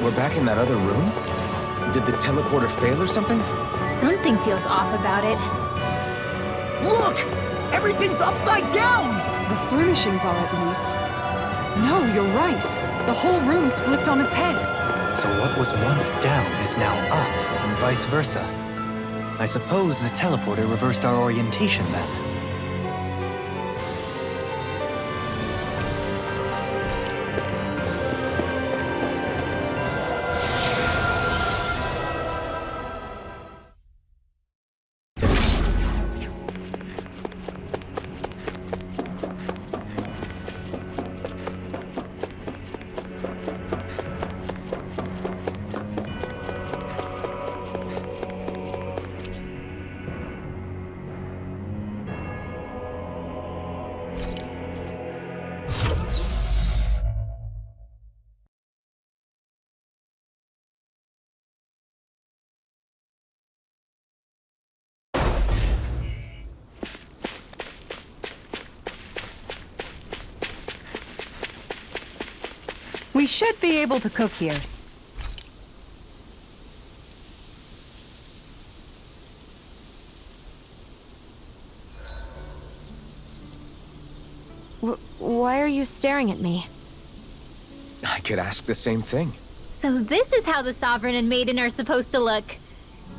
We're back in that other room? Did the teleporter fail or something? Something feels off about it. Look! Everything's upside down! The furnishings are at least. No, you're right. The whole room's flipped on its head. So what was once down is now up, and vice versa. I suppose the teleporter reversed our orientation then. We should be able to cook here. Why are you staring at me? I could ask the same thing. So this is how the Sovereign and Maiden are supposed to look.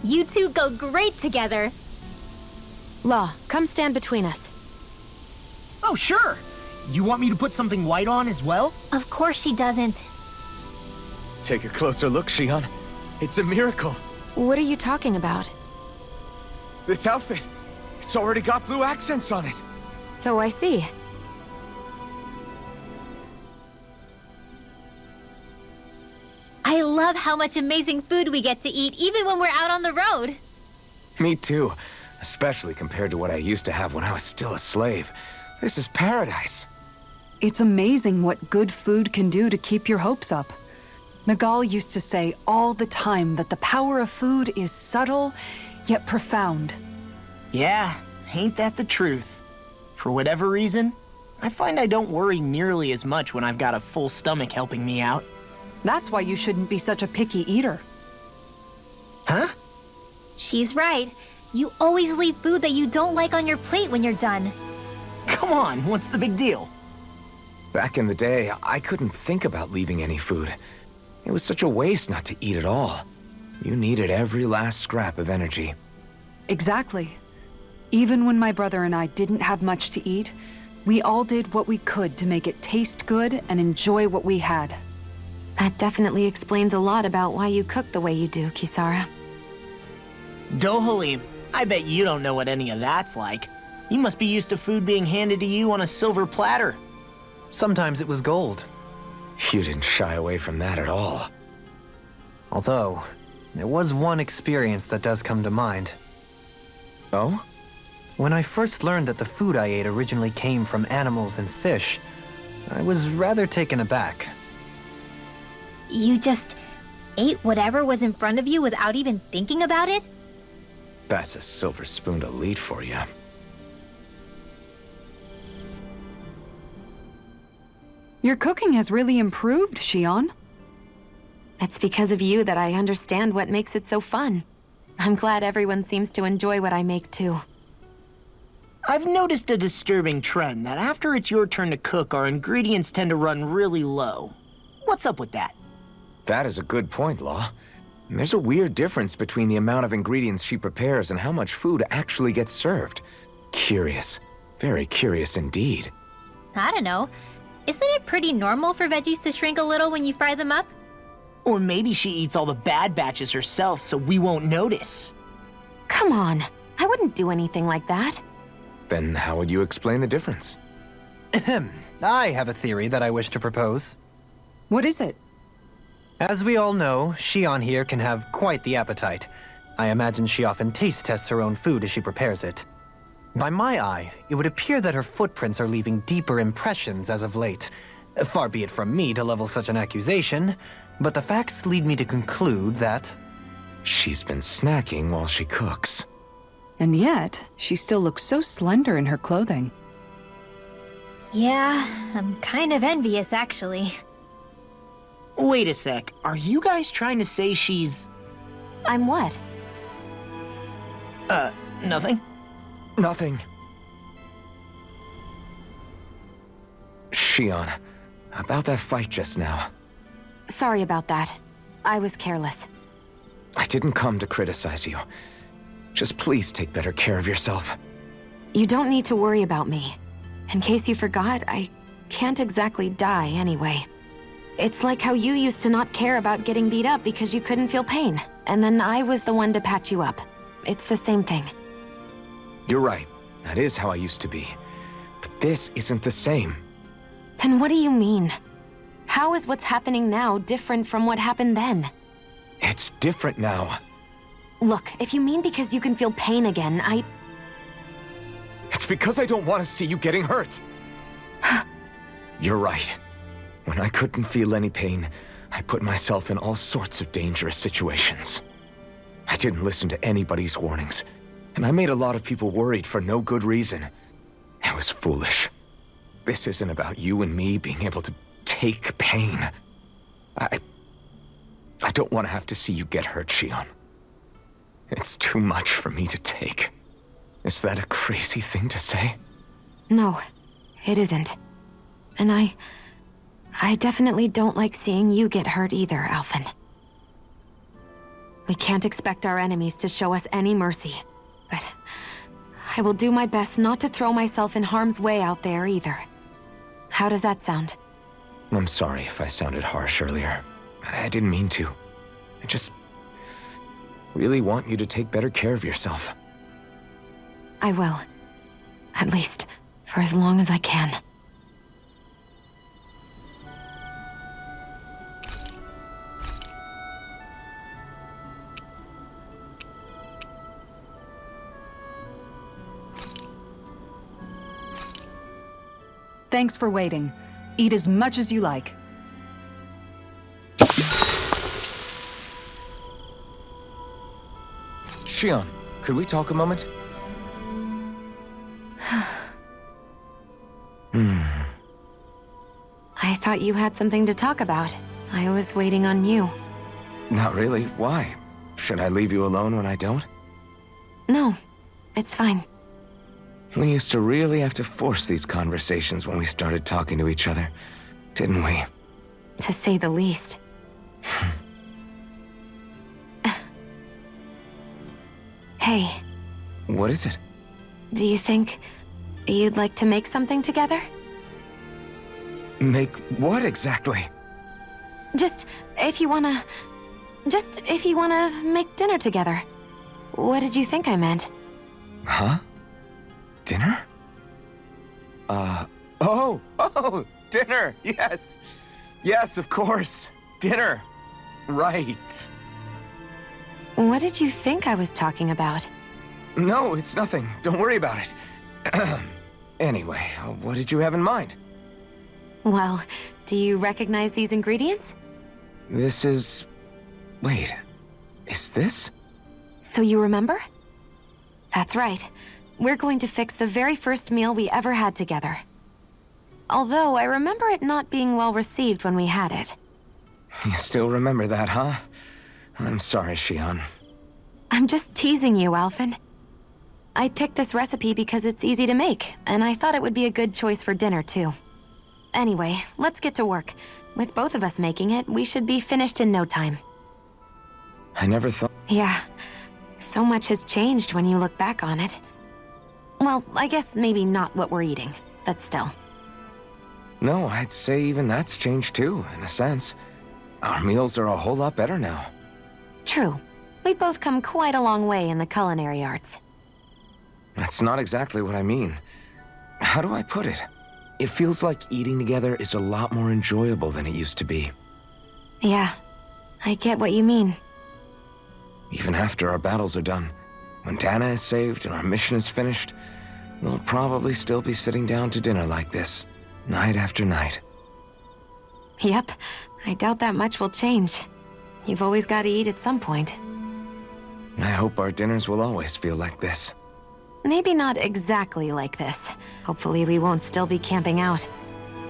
You two go great together. Law, come stand between us. Oh, sure! You want me to put something white on as well? Of course she doesn't. Take a closer look, Xion. It's a miracle. What are you talking about? This outfit, it's already got blue accents on it. So I see. I love how much amazing food we get to eat even when we're out on the road. Me too, especially compared to what I used to have when I was still a slave. This is paradise. It's amazing what good food can do to keep your hopes up. Nagal used to say all the time that the power of food is subtle, yet profound. Yeah, ain't that the truth? For whatever reason, I find I don't worry nearly as much when I've got a full stomach helping me out. That's why you shouldn't be such a picky eater. Huh? She's right. You always leave food that you don't like on your plate when you're done. Come on, what's the big deal? Back in the day, I couldn't think about leaving any food. It was such a waste not to eat at all. You needed every last scrap of energy. Exactly. Even when my brother and I didn't have much to eat, we all did what we could to make it taste good and enjoy what we had. That definitely explains a lot about why you cook the way you do, Kisara. Dohalim, I bet you don't know what any of that's like. You must be used to food being handed to you on a silver platter. Sometimes it was gold. You didn't shy away from that at all. Although, there was one experience that does come to mind. Oh? When I first learned that the food I ate originally came from animals and fish, I was rather taken aback. You just ate whatever was in front of you without even thinking about it? That's a silver-spooned elite for you. Your cooking has really improved, Xion. It's because of you that I understand what makes it so fun. I'm glad everyone seems to enjoy what I make too. I've noticed a disturbing trend that after it's your turn to cook, our ingredients tend to run really low. What's up with that? That is a good point, Law. There's a weird difference between the amount of ingredients she prepares and how much food actually gets served. Curious. Very curious indeed. I don't know. Isn't it pretty normal for veggies to shrink a little when you fry them up? Or maybe she eats all the bad batches herself so we won't notice. Come on. I wouldn't do anything like that. Then how would you explain the difference? Ahem. I have a theory that I wish to propose. What is it? As we all know, Xion here can have quite the appetite. I imagine she often taste tests her own food as she prepares it. By my eye, it would appear that her footprints are leaving deeper impressions as of late. Far be it from me to level such an accusation, but the facts lead me to conclude that... She's been snacking while she cooks. And yet, she still looks so slender in her clothing. Yeah, I'm kind of envious, actually. Wait a sec, are you guys trying to say she's... I'm what? Nothing? Nothing. Shion, about that fight just now. Sorry about that. I was careless. I didn't come to criticize you. Just please take better care of yourself. You don't need to worry about me. In case you forgot, I can't exactly die anyway. It's like how you used to not care about getting beat up because you couldn't feel pain, and then I was the one to patch you up. It's the same thing. You're right. That is how I used to be. But this isn't the same. Then what do you mean? How is what's happening now different from what happened then? It's different now. Look, if you mean because you can feel pain again, It's because I don't want to see you getting hurt. You're right. When I couldn't feel any pain, I put myself in all sorts of dangerous situations. I didn't listen to anybody's warnings, and I made a lot of people worried for no good reason. It was foolish. This isn't about you and me being able to take pain. I don't want to have to see you get hurt, Shion. It's too much for me to take. Is that a crazy thing to say? No, it isn't. And I definitely don't like seeing you get hurt either, Alphen. We can't expect our enemies to show us any mercy, but I will do my best not to throw myself in harm's way out there either. How does that sound? I'm sorry if I sounded harsh earlier. I didn't mean to. I just really want you to take better care of yourself. I will. At least, for as long as I can. Thanks for waiting. Eat as much as you like. Shion, could we talk a moment? I thought you had something to talk about. I was waiting on you. Not really. Why? Should I leave you alone when I don't? No, it's fine. We used to really have to force these conversations when we started talking to each other, didn't we? To say the least. Hey, What is it? do you think you'd like to make something together? Make what exactly? Just if you wanna make dinner together. What did you think I meant? Huh? Dinner? Oh, dinner! Yes! Yes, of course! Dinner! Right. What did you think I was talking about? No, it's nothing. Don't worry about it. Anyway, what did you have in mind? Well, do you recognize these ingredients? This is... Wait, is this? So you remember? That's right. We're going to fix the very first meal we ever had together. Although I remember it not being well received when we had it. You still remember that, huh? I'm sorry, Shion. I'm just teasing you, Alphen. I picked this recipe because it's easy to make, and I thought it would be a good choice for dinner, too. Anyway, let's get to work. With both of us making it, we should be finished in no time. I never thought... Yeah, so much has changed when you look back on it. Well, I guess maybe not what we're eating, but still. No, I'd say even that's changed too, in a sense. Our meals are a whole lot better now. True. We've both come quite a long way in the culinary arts. That's not exactly what I mean. How do I put it? It feels like eating together is a lot more enjoyable than it used to be. Yeah, I get what you mean. Even after our battles are done, when Dahna is saved and our mission is finished, we'll probably still be sitting down to dinner like this, night after night. Yep, I doubt that much will change. You've always got to eat at some point. I hope our dinners will always feel like this. Maybe not exactly like this. Hopefully we won't still be camping out.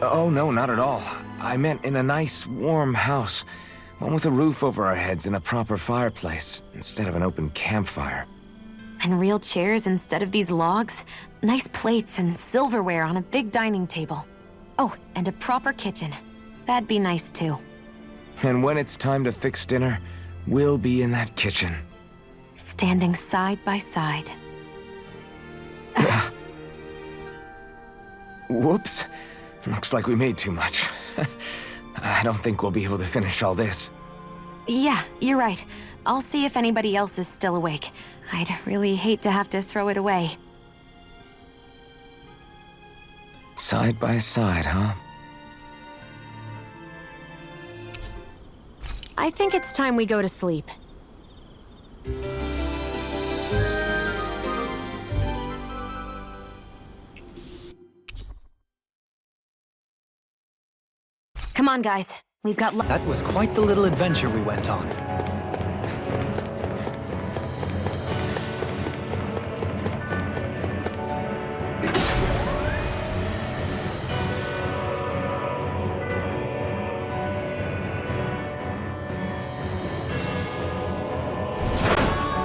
Oh, no, not at all. I meant in a nice, warm house. One with a roof over our heads and a proper fireplace, instead of an open campfire. And real chairs instead of these logs. Nice plates and silverware on a big dining table. Oh, and a proper kitchen. That'd be nice too. And when it's time to fix dinner, we'll be in that kitchen. Standing side by side. Whoops. Looks like we made too much. I don't think we'll be able to finish all this. Yeah, you're right. I'll see if anybody else is still awake. I'd really hate to have to throw it away. Side by side, huh? I think it's time we go to sleep. Come on, guys. We've got That was quite the little adventure we went on.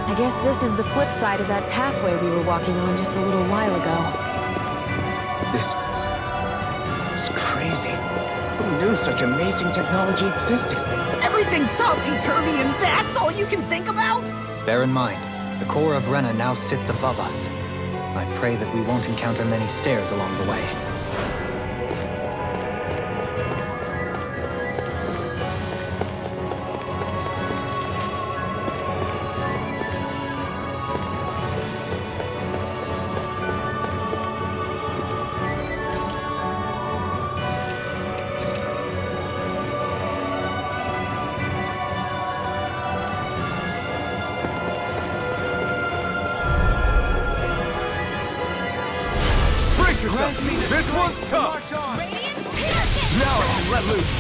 I guess this is the flip side of that pathway we were walking on just a little while ago. This is crazy. Who knew such amazing technology existed? Everything's topsy-turvy and that's all you can think about? Bear in mind, the core of Renan now sits above us. I pray that we won't encounter many stairs along the way. This one's tough! Now I can let loose!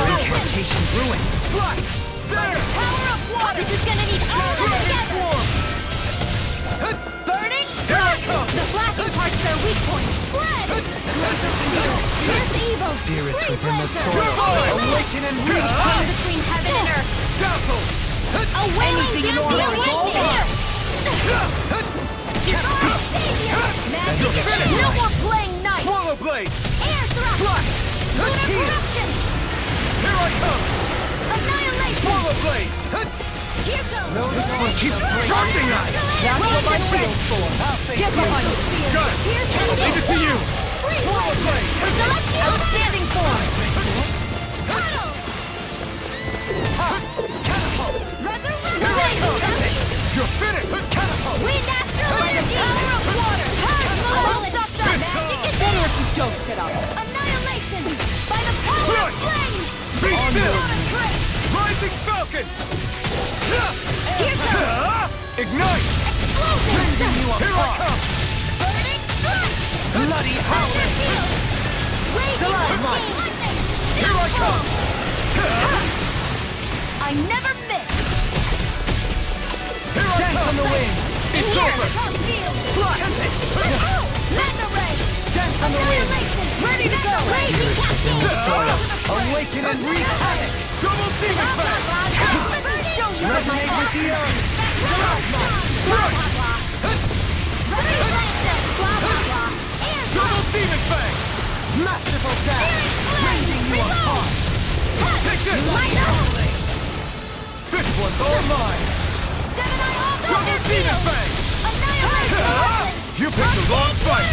Incantation ruined! Slice! There! Power of water! This is gonna need all of it together! Burning Here I strike! come! The flashing part's their weak point! Split! Here's evil! Spirits Freeze within the laser! soil! Goodbye! Awaken and reach! Come between heaven and earth! Dazzle! A wailing down here! Magic! No more playing nice! Swallow blade! Air thrust! Slice! Lunar Here! corruption! Here I come! Annihilation! Swallow blade! Here goes! This one keeps charging us! That's what my shield's for! Get behind me! Got it! Here's Leave it to you! Swallow blade! Outstanding form! Resurrection! You're finished! Catapult! Wind astral energy! Power of water! Cosmos! Magic is there! Annihilation! By the power of flames! Be still! Trade! Rising Falcon! Here goes! Ignite! Explosion! Here I come! Burning strike! Bloody Thunder shield! Raging lightning! Here I come! I never miss! Here I come! On the wing! It's over! Mega ray! Dance on the wing! Annihilation! Ready to go! Raging cascade! Awaken and wreak havoc! Double demon fang! Resonate with the earth! Double demon fang! Masterful dash! Raging you apart! Take this! This one's all mine! Double demon fang! You picked the wrong fight!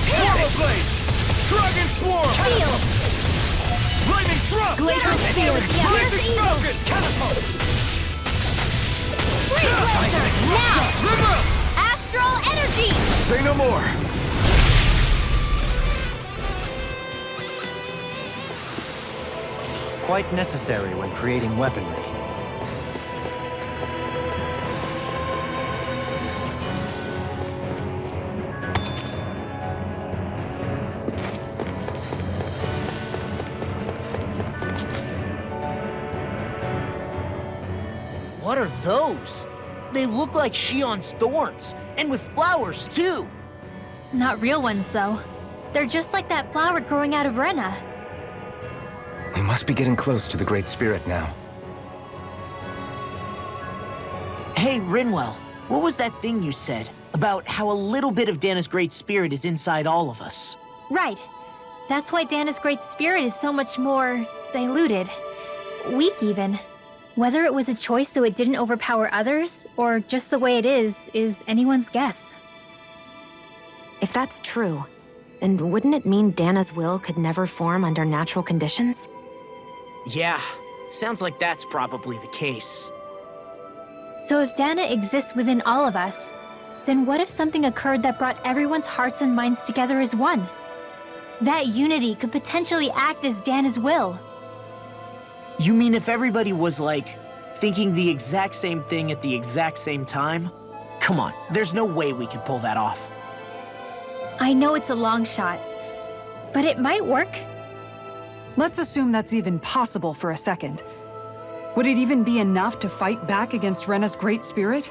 Swallow blade! Dragon swarm! Lightning thrust! Glacial field! Blazing falcon! Catapult! Now! Astral energy! Say no more! Quite necessary when creating weaponry. What are those? They look like Shion's thorns, and with flowers too. Not real ones, though. They're just like that flower growing out of Rena. We must be getting close to the Great Spirit now. Hey, Rinwell, what was that thing you said about how a little bit of Dahna's Great Spirit is inside all of us? Right. That's why Dahna's Great Spirit is so much more diluted. Weak, even. Whether it was a choice so it didn't overpower others, or just the way it is anyone's guess. If that's true, then wouldn't it mean Dahna's will could never form under natural conditions? Yeah, sounds like that's probably the case. So if Dahna exists within all of us, then what if something occurred that brought everyone's hearts and minds together as one? That unity could potentially act as Dahna's will. You mean if everybody was, like, thinking the exact same thing at the exact same time? Come on, there's no way we could pull that off. I know it's a long shot, but it might work. Let's assume that's even possible for a second. Would it even be enough to fight back against Rena's Great Spirit?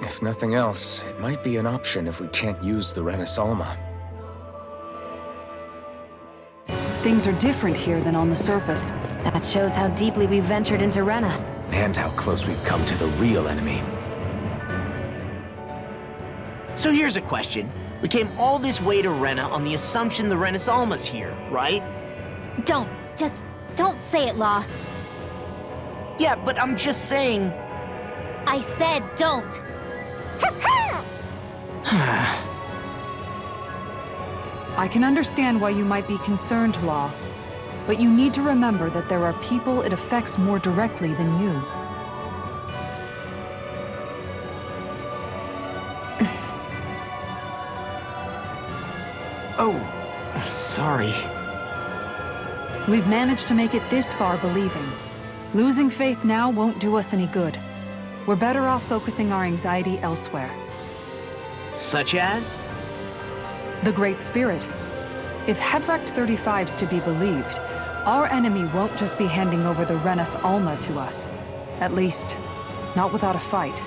If nothing else, it might be an option if we can't use the Renis Alma. Things are different here than on the surface. That shows how deeply we ventured into Rena. And how close we've come to the real enemy. So here's a question. We came all this way to Rena on the assumption the Renis Alma's here, right? Just don't say it, Law. Yeah, but I'm just saying... I said don't. I can understand why you might be concerned, Law. But you need to remember that there are people it affects more directly than you. Oh, sorry. We've managed to make it this far believing. Losing faith now won't do us any good. We're better off focusing our anxiety elsewhere. Such as? The Great Spirit. If Hevrect 35's to be believed, our enemy won't just be handing over the Renis Alma to us. At least, not without a fight.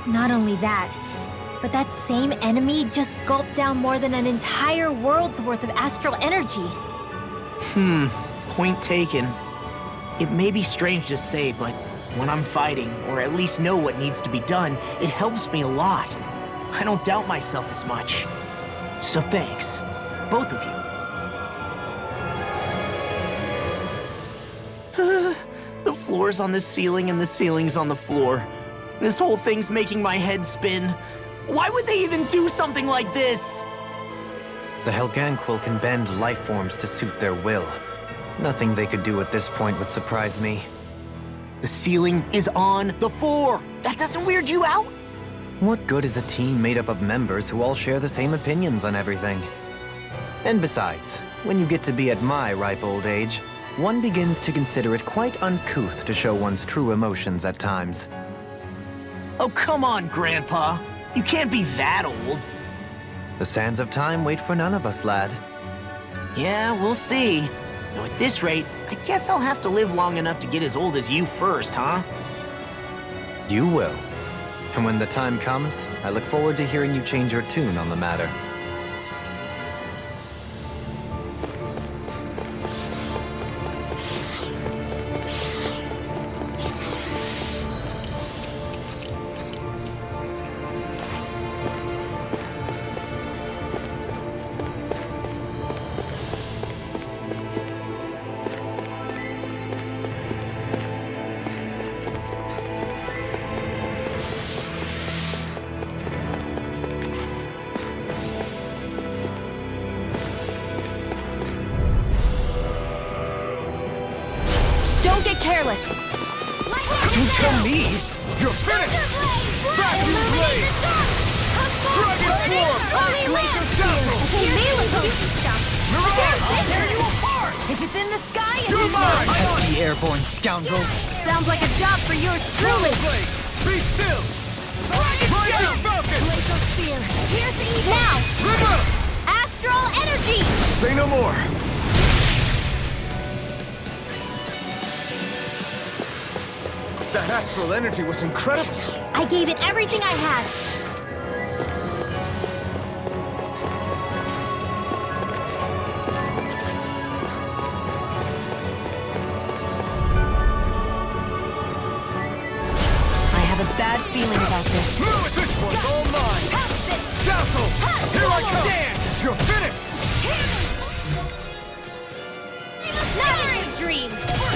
Not only that, but that same enemy just gulped down more than an entire world's worth of astral energy. Point taken. It may be strange to say, but when I'm fighting, or at least know what needs to be done, it helps me a lot. I don't doubt myself as much. So thanks, both of you. The floor's on the ceiling and the ceiling's on the floor. This whole thing's making my head spin. Why would they even do something like this? The Helganquil can bend life forms to suit their will. Nothing they could do at this point would surprise me. The ceiling is on the floor. That doesn't weird you out? What good is a team made up of members who all share the same opinions on everything? And besides, when you get to be at my ripe old age, one begins to consider it quite uncouth to show one's true emotions at times. Oh, come on, Grandpa. You can't be that old. The sands of time wait for none of us, lad. Yeah, we'll see. Though at this rate, I guess I'll have to live long enough to get as old as you first, huh? You will. And when the time comes, I look forward to hearing you change your tune on the matter. Don't get careless. Don't tell me! You're finished! Vacuum Blade! Dragon Form! Laser Dazzle! I'll tear you apart! If it's in the sky, it's You're mine! Pesky airborne scoundrels! Sounds like a job for yours truly. Blade! Be still! Rising Falcon! Laser Spear. Here's the eagle. Now! River! Astral energy! Say no more! That astral energy was incredible! I gave it everything I had.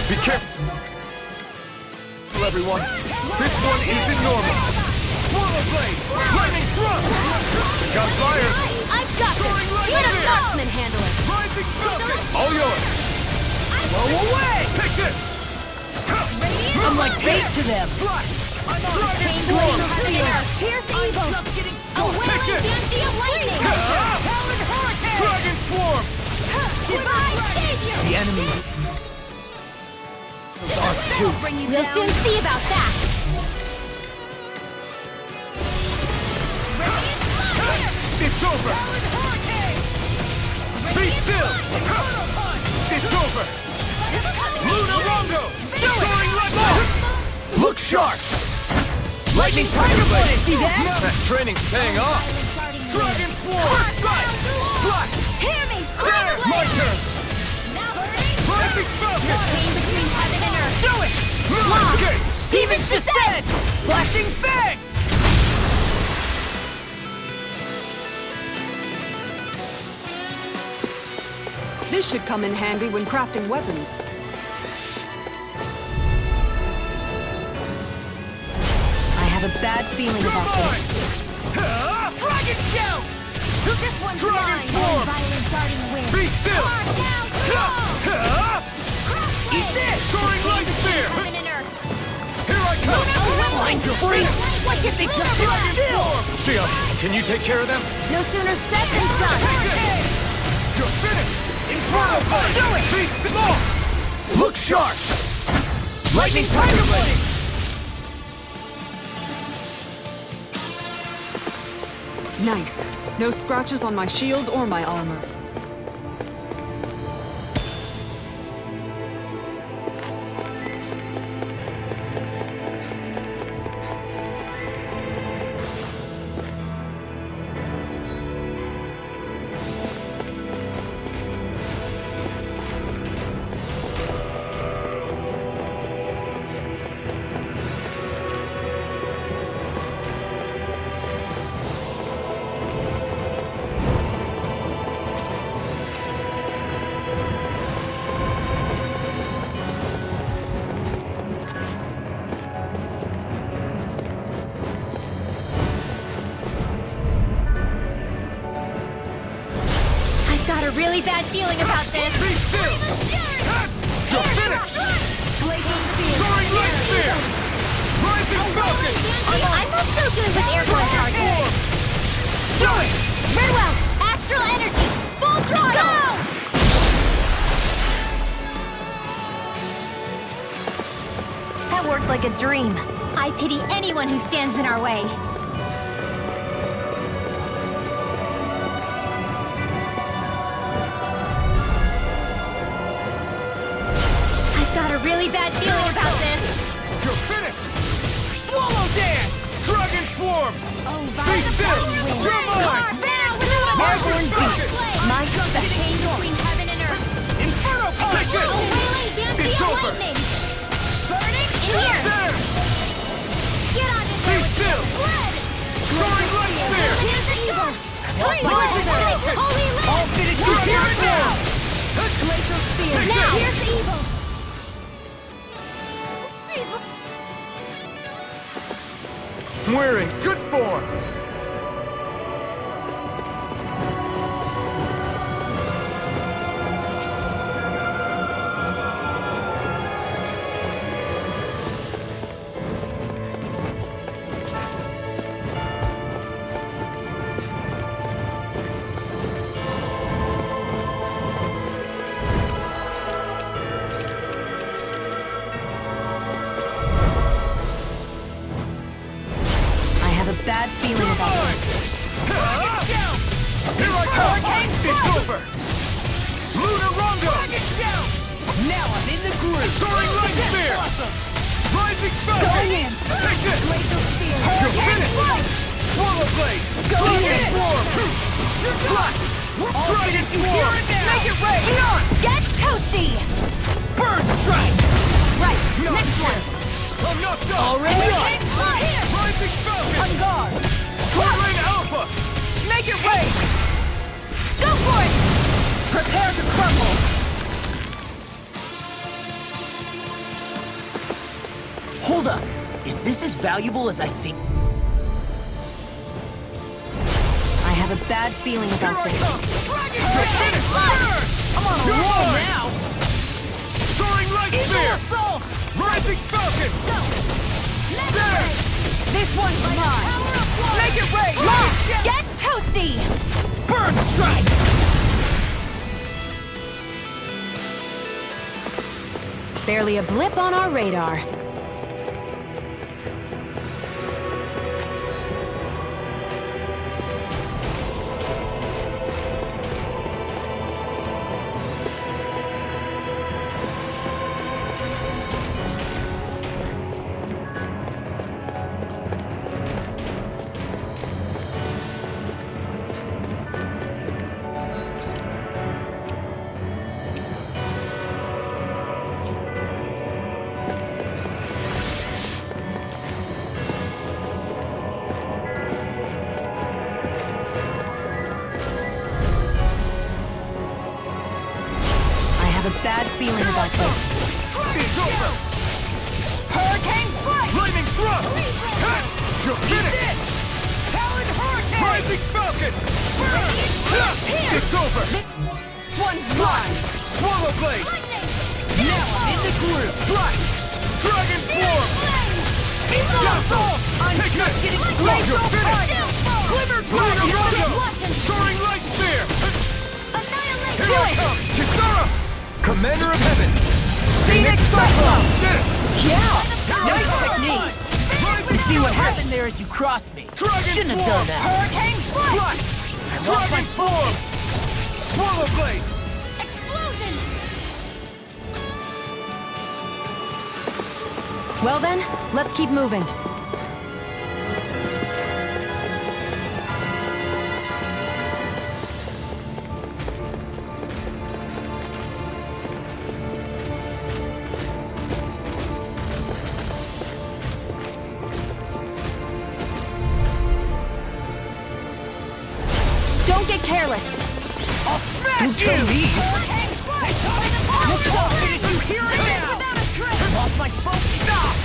Be careful, everyone. This one isn't normal. Swallow blade! Lightning thrust! Got fire! I've got this! Let a marksman handle it! Rising falcon! All yours! Blow away! Take this! I'm like bait to them. Dragon swarm! Here's evil! A wailing Take it! dandy of lightning! Dragon swarm! Divine savior! The enemy are too. We'll soon see about that! It's over! Be still! It's over! Luna Rondo! Soaring lightning! Look sharp! Lightning Tiger Blade! See that? That training's paying off! Dragon Swarm! Right! Slack! Hear me! There! My turn! Rising Falcon! Between heaven and earth! Do it! Moon Escape! Demon's Descent! Flashing Fang! This should come in handy when crafting weapons. I have a bad feeling about this. Dragon Shout! This one's Dragon mine! Swarm! Violent darting wind! Be still! Eat this! Soaring Light Spear! Heaven and earth! Here I come! Blind freak! Why can't they just sit still? Sia, can you take care of them? No sooner said than done! You're finished! Inferno Blade! Do it! Be still! Look sharp! Lightning Tiger Blade! Nice. No scratches on my shield or my armor. Got a really bad feeling about this. Be still! You're finished! Soaring Light Spear! Rising Falcon! I'm not so good with airborne charges. Do it! Very well. Astral energy. Full throttle. That worked like a dream. I pity anyone who stands in our way. Got a really bad feeling about this. You're finished! Swallow Dance! Dragon Swarm! Be still! You're mine! Marvelous Falcon! My the pain between heaven and earth. Inferno Punch! Take this! It's over! Lightning. Burning in here. There! Get on in Be there with still! blood. Soaring Light Spear! Here's the evil. Rising Falcon! Holy light. All fitted to Dragon here Swarm! Glacial spear. Take Now this! here's the evil. We're in good form! Bad feeling about this. Here I come! It's over! Luna Rondo! Now I'm in the groove! Soaring Light Spear! Rising Falcon! Going in! Take this! You're finished! Swallow Blade! Going Dragon in! Swarm! Slack! Dragon Swarm! Make it rain! Get toasty. Bird Strike! Right, No next shit. one! I'm knocked up! Already on! Rising Falcon! On guard! Soaring Alpha! Make it rain! Go for it. Prepare to crumble! this as valuable as I think? I have a bad feeling about this. I'm on a roll now! Soaring light spear! Rising falcon! There! This one's mine! Make it rain! Get toasty! Burn strike! Barely a blip on our radar. Bad feeling about this. It's over! Hurricane strike! Flaming thrust! You're finished! Talon Hurricane! Rising falcon! It's over! One's mine! Swallow blade! Now I'm in the groove! Slice! Dragon swarm! I'm Take just it! getting You're finished! Glimmer Dragon Dragon! Rondo! Soaring light spear! Annihilate! Here I come! Kisara! Commander of Heaven! Phoenix Cyclone! Did it! Yeah! Nice technique! Rising You see what falcon! happened there as you crossed me? Dragon Shouldn't have swarm! done that. Hurricane strike! I lost my Dragon swarm! Swallow blade! Explosion! Well then, let's keep moving. Don't get careless. I'll smash you! Hurricane Look out! Finish you here and now! Lost my focus! Stop!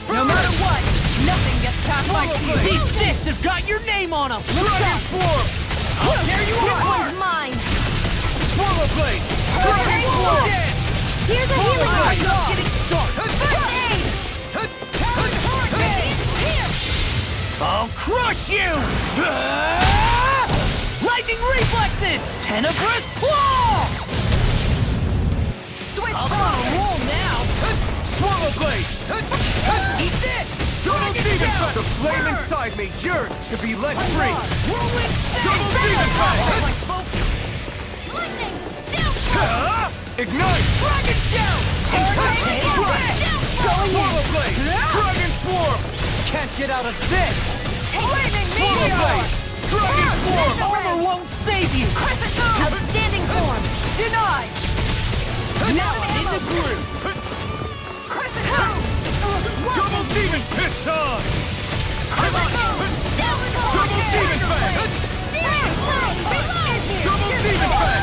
No matter what, nothing gets past my teeth. These fists have got your name on them! Dragon swarm! There you This are! one's mine! Swallow blade! Dragon Hurricane swarm! dead! Here's a healing I'm ritual! just getting started! First aid! Talon Hurricane! I'll crush you! Lightning reflexes! Tenebrous claw! Switch I'm on a roll now! Swallow blade! Eat this! Double demon down! fang! The flame inside me yearns to be let free! Whirling Double sting! demon fang! Lost my focus! Lightning! Down! Ignite! Dragon down! Hurricane Swallow blade! Dragon swarm! Can't get out of this! Lightning Swallow meteor! blade! Dragon swarm! Armor won't save you! Outstanding form! Denied! Now I'm in the groove! Double demon piston! Double demon fang! Double demon fang!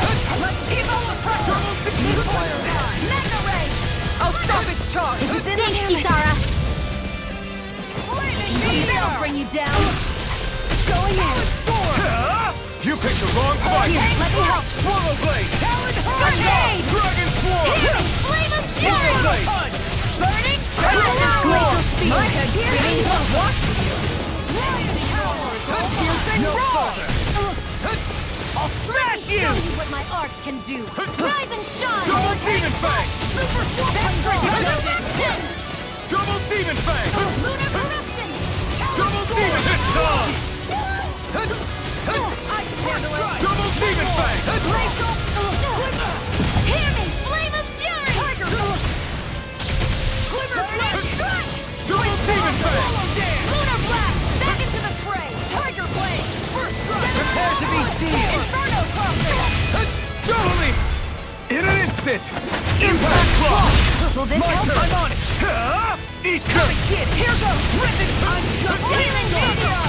I'll stop its charge! Thanks, Kisara! I'll bring you down! Going in! You picked the wrong fight! Here, let me help! Swallow blade! Grenade! Dragon swarm! Flame of Swallow fury! blade! Burning! Glacial speed! My head spinning! Watching you! Piercing No roar! further! I'll smash you! Show you what my art can do! Rise and shine! Double demon fang! Super Eruption! Double demon fang! Lunar eruption! Double demon piston! I can handle it! Double demon fang! Glacial! Hear me! Flame of fury! Tiger! Quiver blade! Double demon fang! Lunar blast! Back into the fray! Tiger blade! First strike! Prepare to be seen! Inferno crosser! Totally! In an instant! Impact claw! Will this My help? turn! I'm on it! Eat this! Kid, here goes! Ripping! I'm just Healing meteor!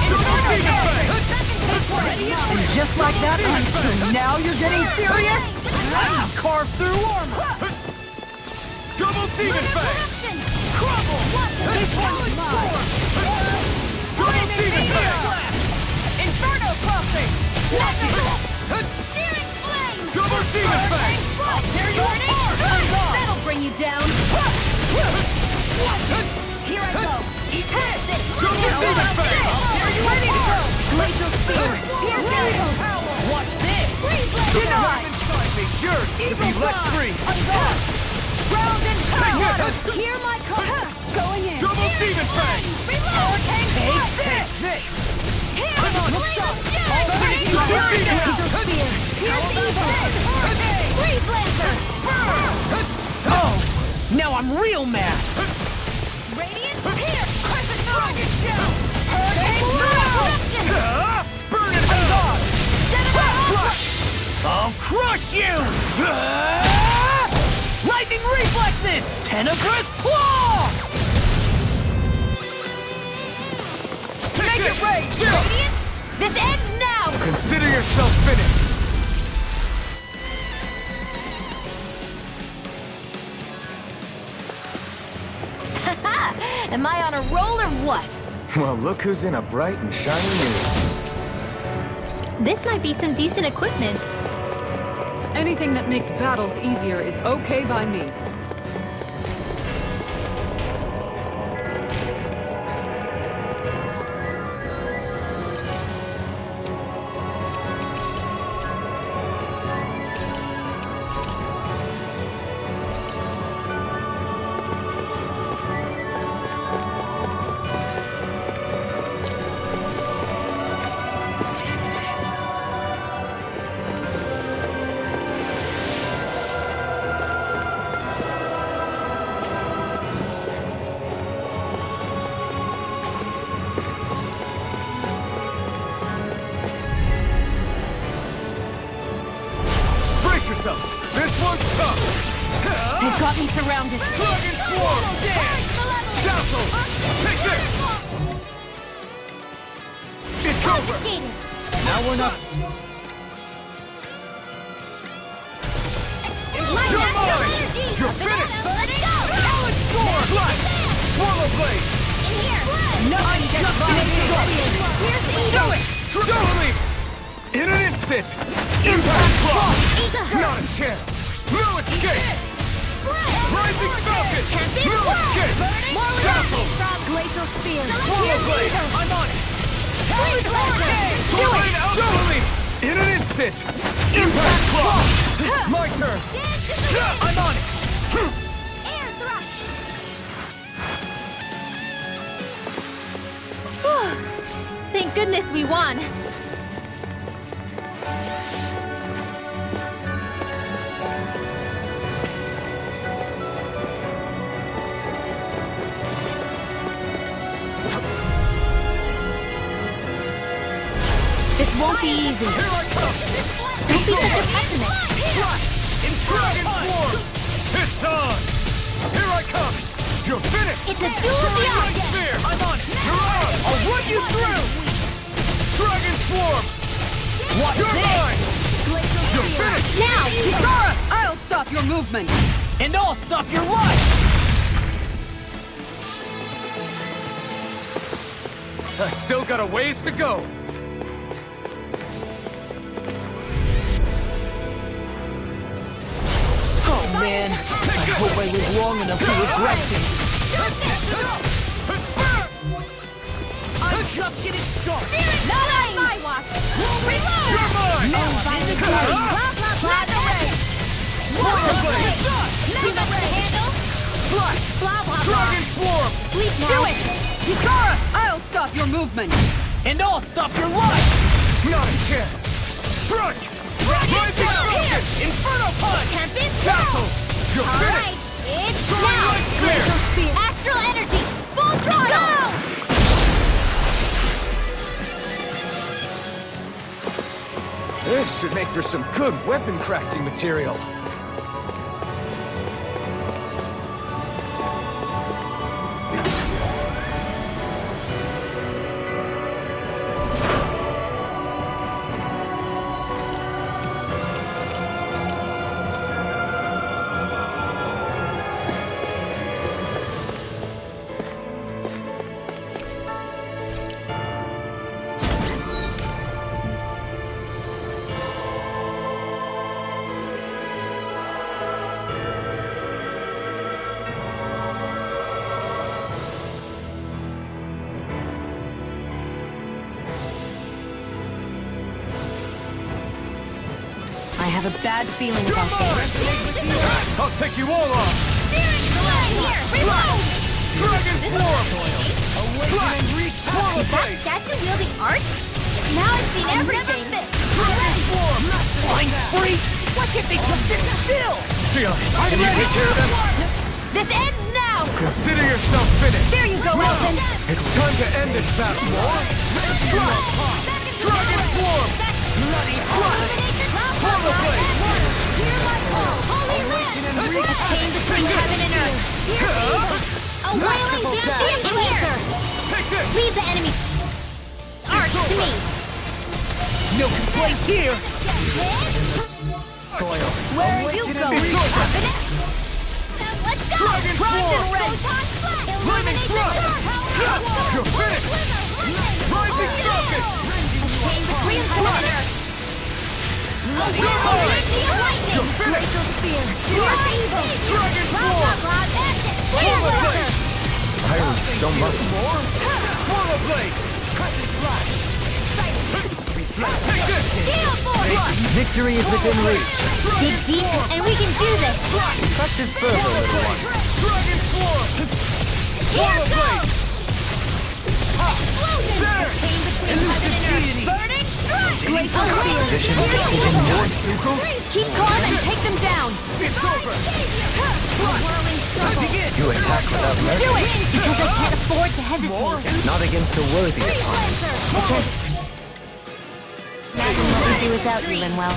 Double demon fang! And just like that, so now you're getting serious? carved through armor! Double demon fang! Crumble! This one's mine! Double demon blast! Inferno crossing! Searing flame! Double demon blast! I'll tear you apart! That'll bring you down! Here I go! Eat this! Double demon blast! I'll tear you ready to go! Glacial spear! Here goes! Watch this! Denied! Inside me yearns to be let free! Ground and power! Hear my call! Going in! Double demon blast! Take this! Come on, look sharp! All three! Double demon blast! Here's evil! Breathe laser! Oh! Now I'm real mad! Radiant here! Crescent moon! Burn it down! I'll crush you! Lightning reflexes! Tenebrous claw! Make it rain! Radiant! This ends now! Consider yourself finished! Am I on a roll or what? Well, look who's in a bright and shiny mood. This might be some decent equipment. Anything that makes battles easier is okay by me. Brace yourselves! This one's tough! They've got me surrounded. Dragon Swarm! Dazzle! Take this! It's over! Now we're not... You're mine! You're finished! Balance storm! Flash! Swallow Blade! Nothing gets by me! Here's the Do it! Double Leap! In an instant! Impact Claw! Not a chance! No escape! Rising Falcon! No escape! Dazzle! Glacial spear! Swallow Blade! I'm on it! Tornado Double Leap! In an instant! Impact Claw! My turn! I'm on it! Air thrust! Thank goodness we won. This won't be easy. Here I come! Don't be such a pessimist. In Dragon Swarm! It's on! Here I come! You're finished! It's a duel of the Light objects. Spear! I'm on it! You're on! I'll run you through! Dragon Swarm! Watch You're this! mine! You're finished! Now, Kisara! I'll stop your movement. And I'll stop your life! I've still got a ways to go! Oh man, I hope I live long enough to regret it. I'm just getting started. Not on my watch. Reload! You're mine! Blah, blah, blah, the rain. Swallow Blade! See the handle? Flash! Blah, blah, blah. Dragon Swarm! Sleep now. Do it! Kisara! I'll stop your movement. And I'll stop your life! Not a chance! Strike! Rising Falcon! Inferno punch! Can't be Dazzle! You're All finished! right, it's Throwing now! Light Spear! Astral energy! Full throttle! This should make for some good weapon crafting material. have a bad feeling about this. I'll take you all off! Dragon Form! Swallow Blade! Statue-wielding art? Now I've seen everything! Dragon Form! Flying freak! Why can't they just sit still? Sheila, can you take care of them? This ends now! Consider yourself finished! There you go, Elton! It's time to end this battle! Dragon Form! Bloody slot! Swallow Blade! A chain between heaven and earth! A wailing dancing blazer! Take this! Leave the enemy art to me! No complaints here! Soil! Where are you going? Let's go! Dragon Form! Flaming Thrust! You're finished! Rising Rocket! Chain between heaven and earth! You're finished! Dragon Form! Swallow Blade! I earned so much more! Swallow Blade! Take this! Victory is within reach. Dig deep, and we can do this! Trust is further, little one. Dragon Form! Swallow Blade! There! Burning strike! Position, precision, done. Keep calm and take them down! It's over! You attack without mercy. Do it! Because I can't afford to hesitate. Not against a worthy opponent. Imagine what we do without you, Linwell.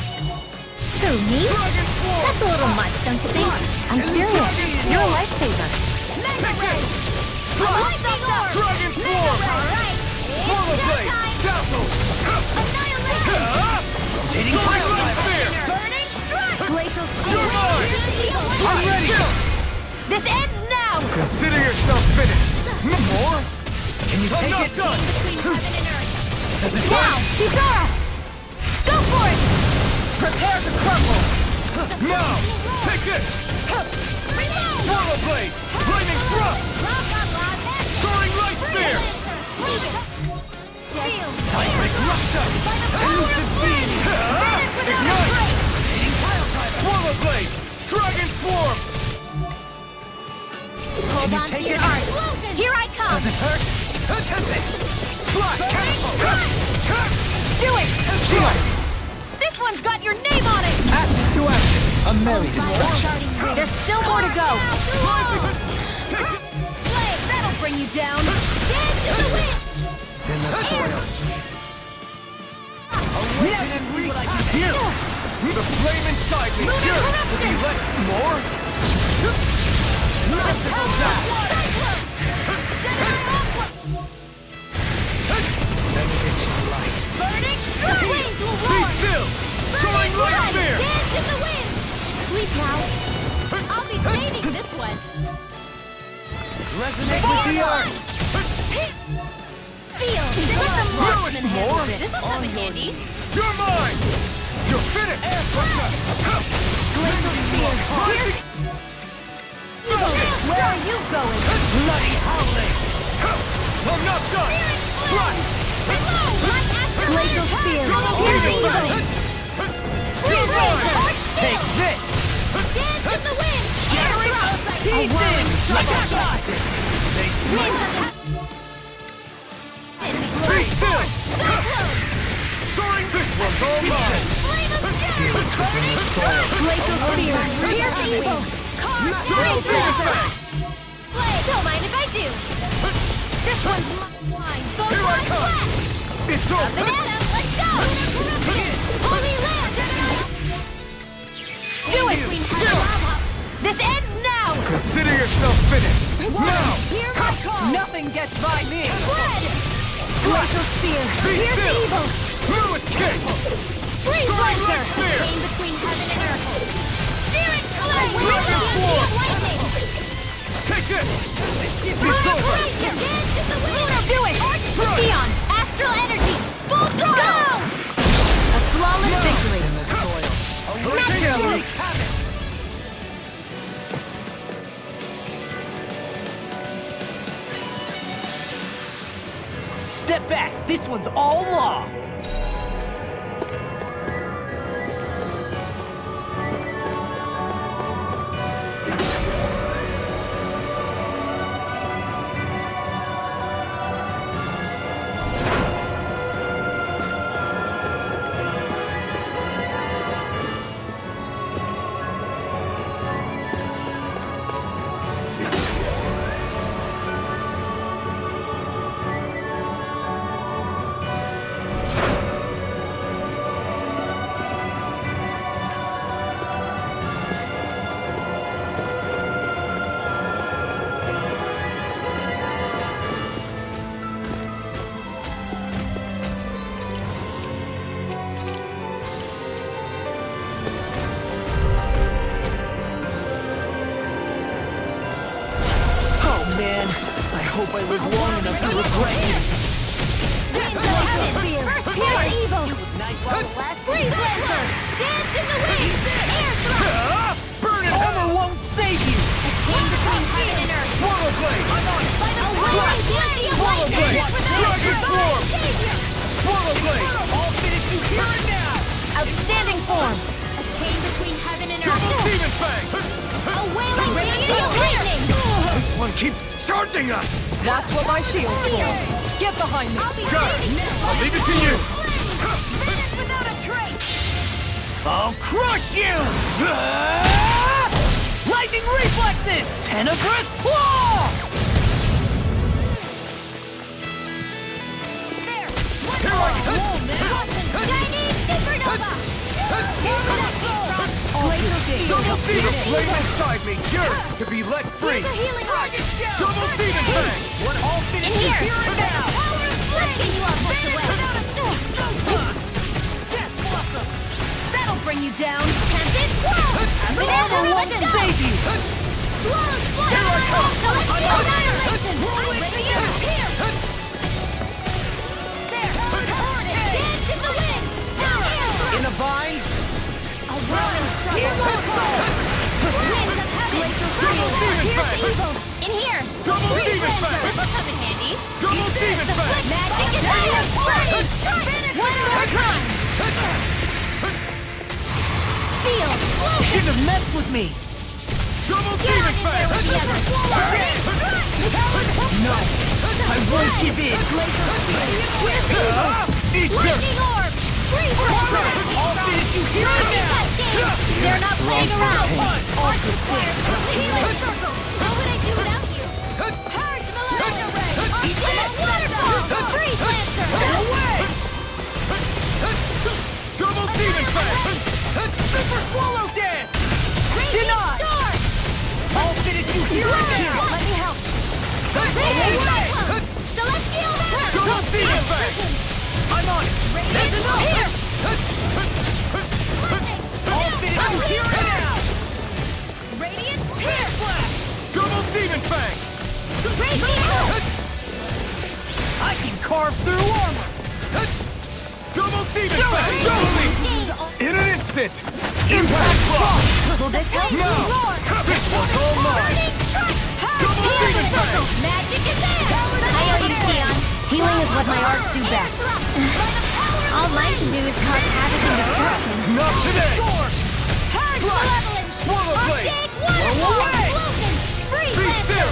Who, me? That's a little much, don't you think? I'm serious. You're a lifesaver. Dragon Form! Swallow Blade! Dazzle! Soaring Light Spear! Glacial You're mine! I'm ready! This ends now! Consider yourself finished! More? Can you I'm take not it? done! Wow! Kizara! Go for it! Prepare to crumble! Now! Take this! Swallow Blade! Flaming Thrust! Soaring Light Spear! Cosmic Rupture! Elusive Beam! Ignite! Swallow Blade! Dragon Form! Hold on to your art. Here I come! Does it hurt? Attempt it! Slot! Do it! This one's got your name on it! Ashes to ashes. A merry distraction. There's still more to go. That'll bring you down. Dance to the wind! In the soil. Awaken and reach! Here! The flame inside me! Here! Will you let more? Mystical Dash! Burning flames will Be roar! still! Soaring Light Spear! Dance in the wind! Sleep now. I'll be saving this one. Resonate with the art! Feel! Put some marksman more? hands. This will come in handy. You're mine! You're finished! Air pressure! Where are you going? Bloody howling! I'm not done! Slot! Glacial spear! Here's evil! You're mine! Take this! Dance in the wind! Shattering us to pieces! Like a shot! Be still! Soaring! This one's all mine! Glacial spear! Here's evil! Don't be afraid! Don't mind if I do! This one's mine! Here I come! It's over! Banana, let's go! Holy land! Do it! This ends now! Consider yourself finished! Now! Here I come! Nothing gets by me! Red! Glacial spear! Be Here's still! evil! No escape! Freeze Soaring Lancer! Light Spear! Chain between heaven and earth! Spirit flame! Dragon Form! Lightning! Take this! It's Luna over! Blazer! Dance in the wind! Do it! Sion! Astral energy! Full throttle! A flawless victory! In the soil. Masterful! Step back! This one's all law! hope I live long enough to regret it. Pure evil! Freeze Lancer! Dance in the wind! Air thrust! Burn it! Armor won't save you! Chain between heaven and earth! Swallow blade! I'm on it! By the whirling beauty of Swallow blade! lightning! Dragon form! Savior! Swallow blade! I'll finish you here and now! Outstanding form! A chain between heaven and Double earth! demon fang! A wailing beauty of lightning! This one keeps charging us! That's what my shield's for. Get behind me. I'll be Got it. saving this I'll leave it to you! Vanish without a trace! I'll crush you! Lightning reflexes! Tenebrous claw! There! One more! Chinese supernova! Double demon Flame inside me yearns to be let free! Here's a healing arc! Double demon fang! What all In finish you here! here and now! Power of flame! Let's get you up once away! That'll bring you down! Tempted swirl! The armor won't save you! Swirl splash! Celestial annihilation! Oblivion pierce! There! Dance in the wind! Now! In the vines? A whirling struggle! Winds of heaven! Double demon Here's fang! evil! In here! Double Freeze demon Lancer! fang! This'll come in handy! Double demon fang! Magic is here! Finish one more time! Seal! You shouldn't have messed with me! Double Get on demon in there fang! with the others! No! I won't give in! Where's the evil? Eat dirt! Lightning orb! Freeze Lancer! I'll finish you here and now! They're not playing around! Healing circle! How would I do without you? Purge Malenia Ray! Ultimate waterfall! Freeze Lancer! Away! Double demon fang! Super swallow dance! Denied! I'll finish you here and now! Let me help! Away! Celestial Double demon fang! I'm on it! That's enough! Here! I'll finish you here and now! Radiant Pierce! Double demon fang! Radiant! I can carve through armor! Double demon fang! In an instant! Impact block! Will this help? No! This one's all mine! Double demon fang! Magic is there! I owe you, Sion. Healing is what my arts do best. All mine can do is cause havoc and destruction. Not today! Purge malevolence! Swallow blade! Archaic Blow waterfall! away! Explosion! Freeze Be Lancer! still!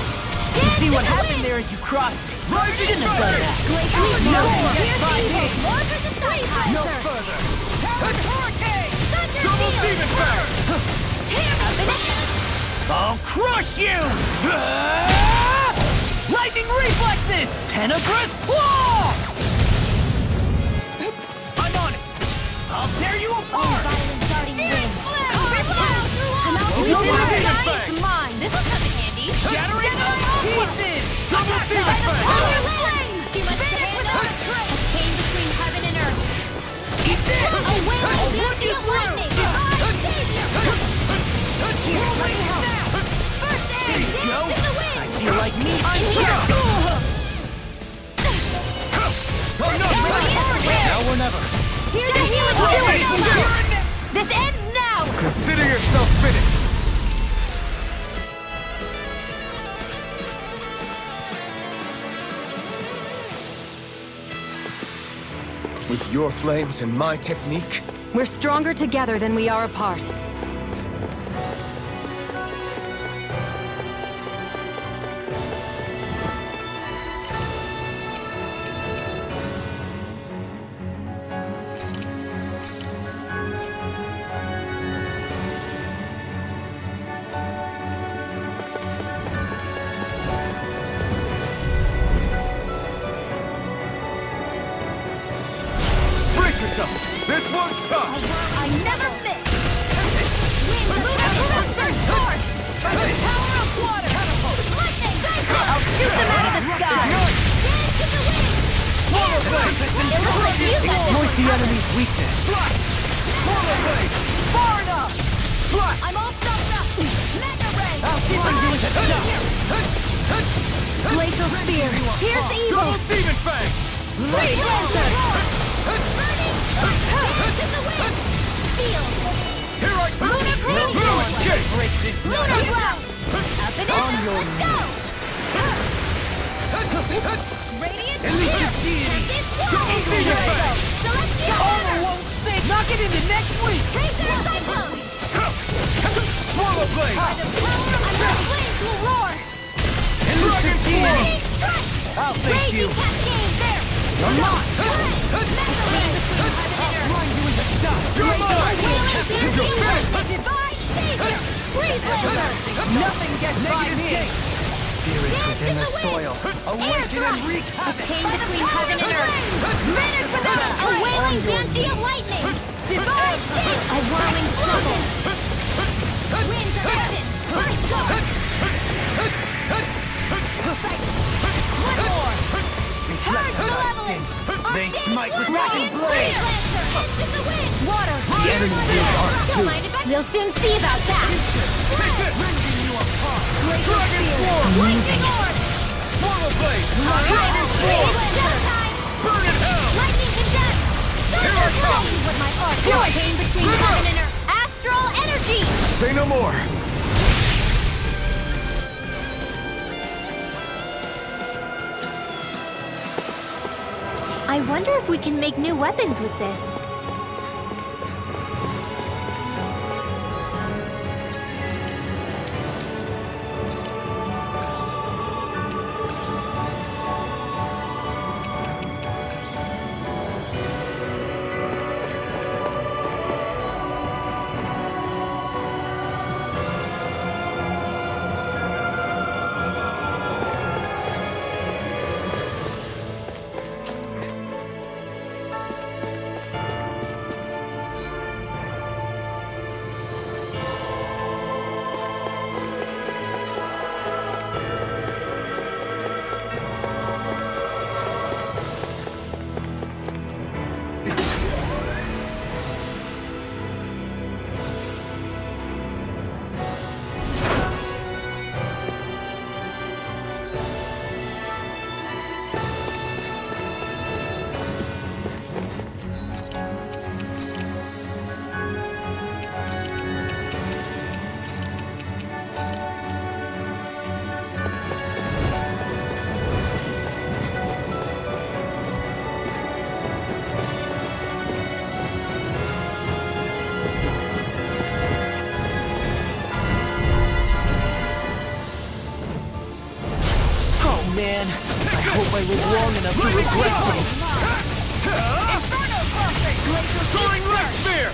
Dance See in what the happened wind! there as you crossed me? Rising Shouldn't have done that! No! Here's Here's evil! evil! More for the Freeze No Lancer! further! Hurricane! Thunder Double Field! demon fang! I'll crush you! Lightning reflexes! Tenebrous claw! I'm on it! I'll tear you apart! Violent darting wind! Double demon fang! It's mine! This'll come in handy! Shattering pieces! Double demon By the fang! power of flame! Finish without a trace! A chain between heaven and earth! Eat this! A wailing beauty of lightning! Divine savior! Here's what you help! First air! There you go! Dance in the wind! I feel like me! I'm here! Now or never. Here's a healing supernova! This ends now! Consider yourself finished! With your flames and my technique, We're stronger together than we are apart. brace yourselves! This one's tough! I never miss! Glacial Spear! Pierce evil! Double Demon Fang! Freeze Lancer! Burning! Hands in the wind! Steel! Here I come! Lunar Crane! No escape! Lunar Blouse! Up and in! Let's go! Radiant Spear! Tempest Double Demon Fang! Celestial Honor! won't sink! Knock it into next week! Tracer Cyclone! Swallow Blade! By the power of the flames will roar! Dragon Form! Rage Strike! I'll thank you! Raging Cascade! There! I'm not! You're mine! You're Divine Savior! Freeze Lancer! Nothing gets by me! Spirits within the soil, awaken and wreak The havoc! chain between heaven and earth! Vanish without a wailing banshee of lightning! Divine Savior! A whirling struggle! Winds of heaven! Let's go! One more! Purge malevolence! They smite with Radiant rapid blade! Freeze Lancer! Into the wind! Water! The enemy is ours too! We'll soon see about that! Dragon Form! Lightning Orb! Swallow Blade! Dragon Form! Burn in hell! Lightning Condemned! Here I come! What my art came between heaven and earth! Astral Energy! Say no more! I wonder if we can make new weapons with this. Man, I hope I live long enough to regret this. Soaring Red Spear!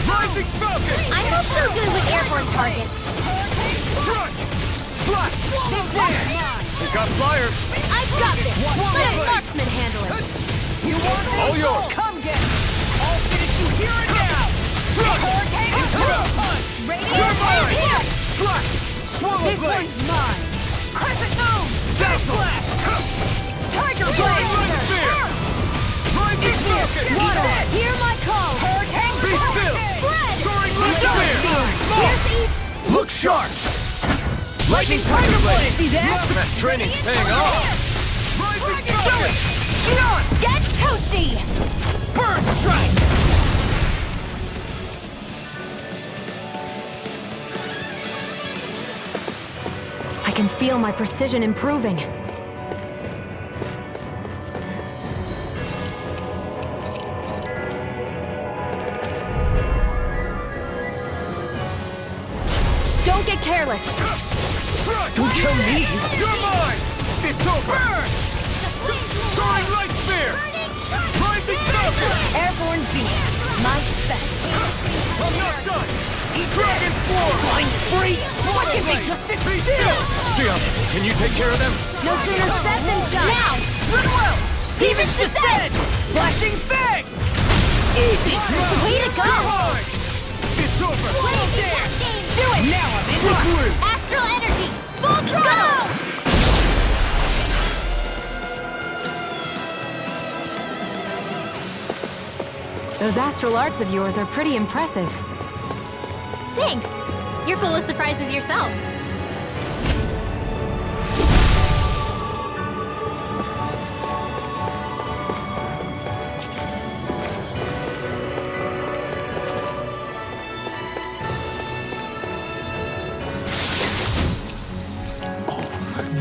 Rising Falcon! I'm not so good with airborne targets. Strike! Slash! Pick up flyers! I've got this! Let a marksman handle it! You want it? All yours! Come get it! I'll finish you here and now! Strike! Punch! You're mine! Here! Slash! Swallow This Blade! one's mine! Crescent Moon! Dazzle! Tiger Soaring Red Blade! Spear! Rising Falcon! Water! Hear my call! Hurricane! Be still! Spread! Soaring Red Spear! Pierce east! Look sharp! Lightning Tiger Blade! See that? That training's paying off! Rising Falcon! Get toasty! Bird Strike! I can feel my precision improving. Don't get careless. Don't kill me! You're mine! It's over! Soaring Light Spear! Rising Falcon! Airborne beast! My best! I'm not done! Dragon Form! Flying free! Why can't they just sit still? Sia, can you take care of them? No sooner said than done! Now! Goodwill! Demon's Descent! Flashing Fang! Easy! Way to go! Mine! It's over! Blazing Cascade! Do it! Now I'm in line! Astral Energy! Full throttle! Those astral arts of yours are pretty impressive. Thanks. You're full of surprises yourself.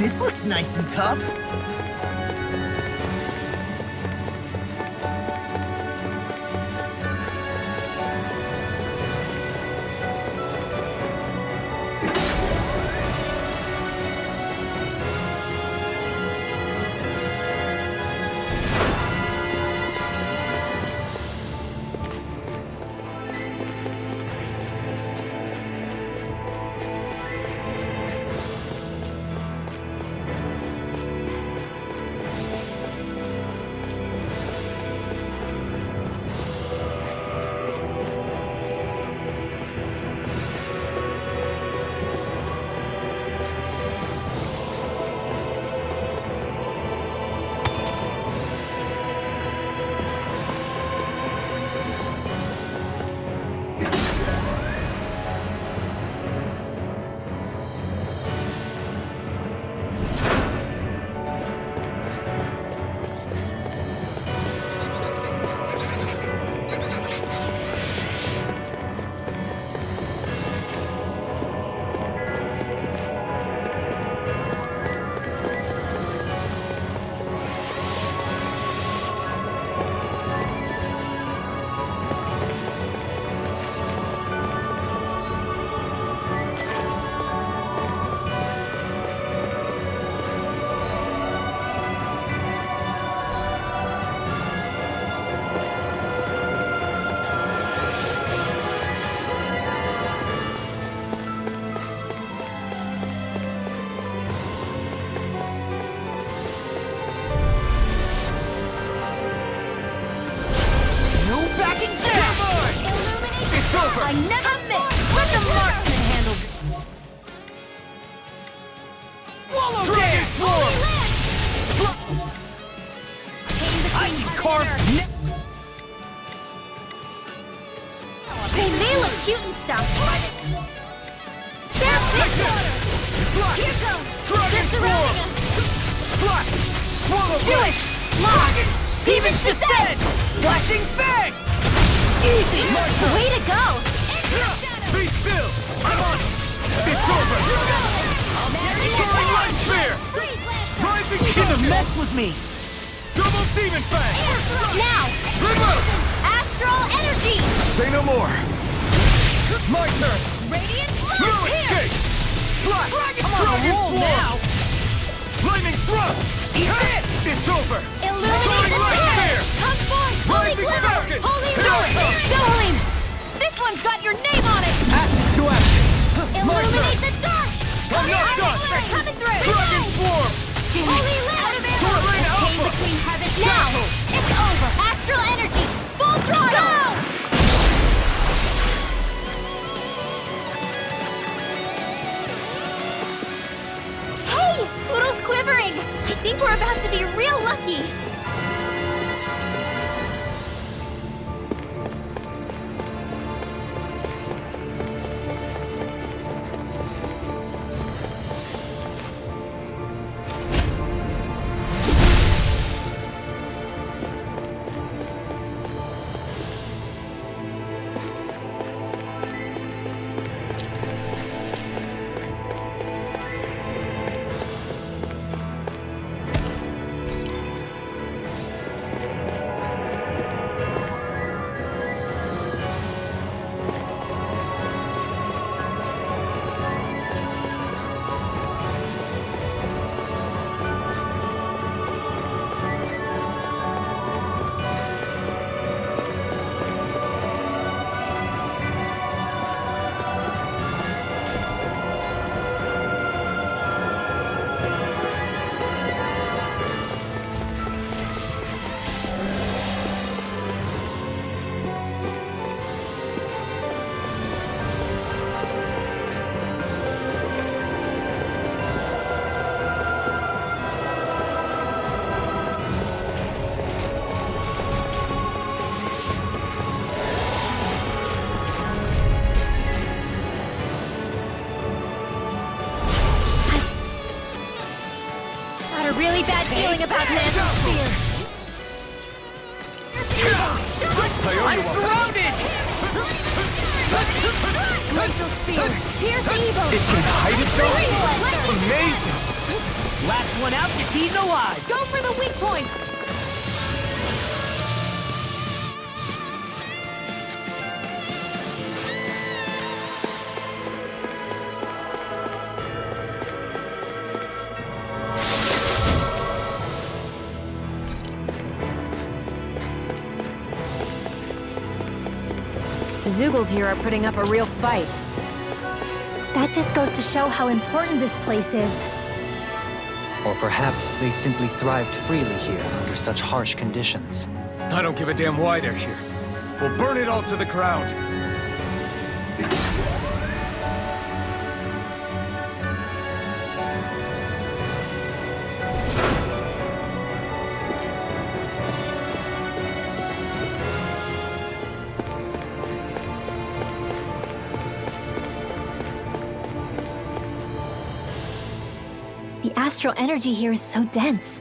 This looks nice and tough. I never miss! Let the marksman handle this! Wallow Dragon Swarm! I can carve They may look cute and stuff, but... They're big water! Here comes! They're surrounding us! Swallow Do it! Lock! Demon's Descent! Flashing Fang! Easy! Way to go! Be still! I'm on it! It's over! Soaring Light Spear! Rising Should have Shock! messed with me! Double Demon Fang! Now! Reload! Astral Energy! Say no more! My turn! Radiant No Blast! escape! Slash! Dragon roll Swarm! now. Lightning Thrust! Eat this! It's over! Illuminate Soaring the Light pit! Spear! Come forth! Holy Rising Glimmer! Falcon! Holy Here I Roar! come! Dolan! This one's got your name on it! Ashes to ashes! Illuminate the dark! I'm not done! They're coming through! Dragon Swarm! Holy Lamb! Sword Lane Came Alpha! between heaven now! It's over! Astral Energy! Full throttle! Go! Hey! Poodle's quivering! I think we're about to be real lucky! Got a really bad feeling about this. I'm surrounded! Glacial Spear! Here's evil! It can hide itself? Amazing! Last one out gets eaten alive! Go for the weak point! The Zoogles here are putting up a real fight. That just goes to show how important this place is. Or perhaps they simply thrived freely here under such harsh conditions. I don't give a damn why they're here. We'll burn it all to the ground. The astral energy here is so dense.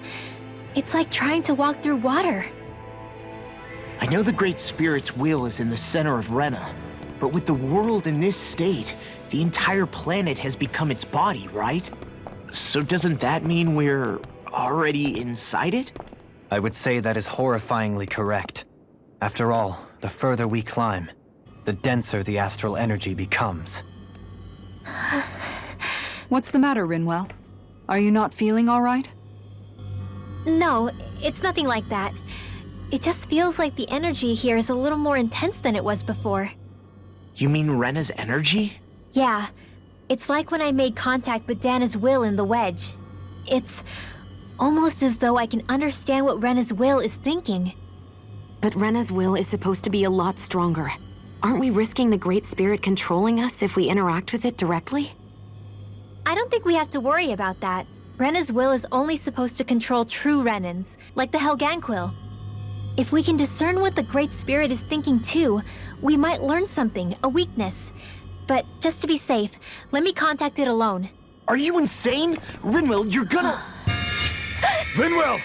It's like trying to walk through water. I know the Great Spirit's will is in the center of Renan, but with the world in this state, the entire planet has become its body, right? So doesn't that mean we're already inside it? I would say that is horrifyingly correct. After all, the further we climb, the denser the astral energy becomes. What's the matter, Rinwell? Are you not feeling all right? No, it's nothing like that. It just feels like the energy here is a little more intense than it was before. You mean Renna's energy? Yeah, it's like when I made contact with Dahna's will in the wedge. It's almost as though I can understand what Renna's will is thinking. But Rena's will is supposed to be a lot stronger. Aren't we risking the Great Spirit controlling us if we interact with it directly? I don't think we have to worry about that. Rena's will is only supposed to control true Renans, like the Helganquil. If we can discern what the Great Spirit is thinking too, we might learn something, a weakness. But just to be safe, let me contact it alone. Are you insane? Rinwell, you're gonna... Rinwell!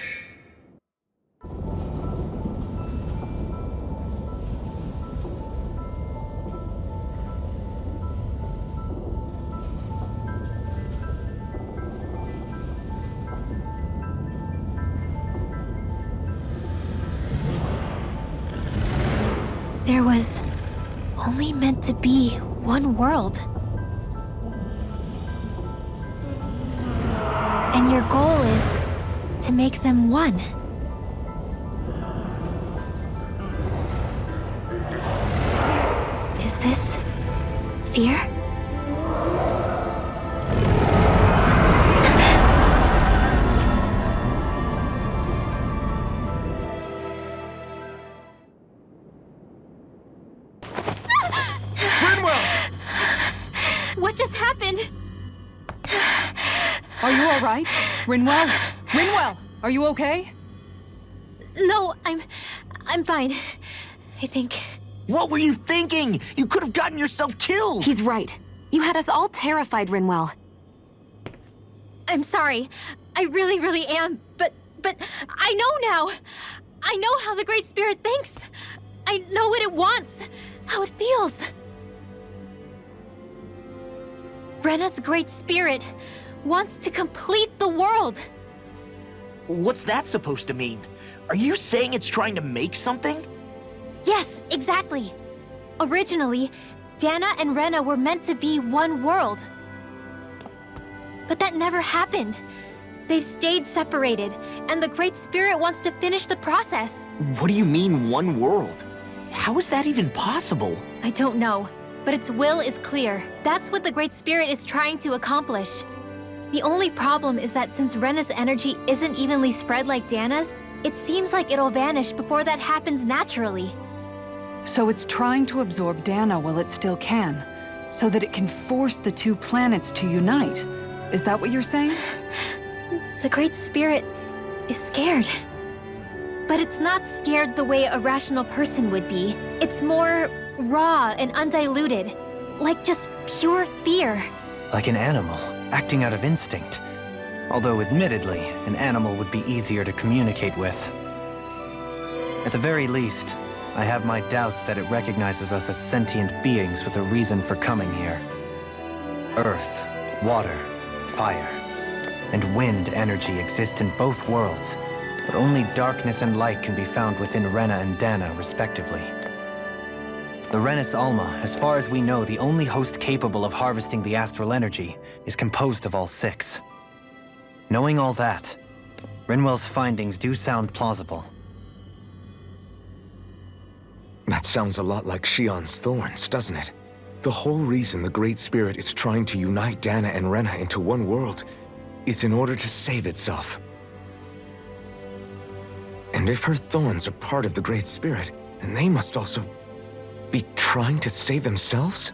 There was only meant to be one world. And your goal is to make them one. Is this fear? What just happened? Are you all right? Rinwell? Rinwell, are you okay? No, I'm fine. I think. What were you thinking? You could have gotten yourself killed! He's right. You had us all terrified, Rinwell. I'm sorry. I really am. But I know now. I know how the Great Spirit thinks. I know what it wants, how it feels. Rena's Great Spirit wants to complete the world. What's that supposed to mean? Are you saying it's trying to make something? Yes, exactly. Originally, Dahna and Rena were meant to be one world. But that never happened. They've stayed separated, and the Great Spirit wants to finish the process. What do you mean, one world? How is that even possible? I don't know, but its will is clear. That's what the Great Spirit is trying to accomplish. The only problem is that since Rena's energy isn't evenly spread like Dahna's, it seems like it'll vanish before that happens naturally. So it's trying to absorb Dahna while it still can, so that it can force the two planets to unite. Is that what you're saying? The Great Spirit is scared. But it's not scared the way a rational person would be. It's more raw and undiluted, like just pure fear. Like an animal, acting out of instinct. Although admittedly, an animal would be easier to communicate with. At the very least, I have my doubts that it recognizes us as sentient beings with a reason for coming here. Earth, water, fire. and wind energy exist in both worlds, but only darkness and light can be found within Rena and Dahna, respectively. The Renis Alma, as far as we know, the only host capable of harvesting the astral energy, is composed of all 6. Knowing all that, Rinwell's findings do sound plausible. That sounds a lot like Shion's thorns, doesn't it? The whole reason the Great Spirit is trying to unite Dahna and Rena into one world is in order to save itself. And if her thorns are part of the Great Spirit, then they must also be trying to save themselves?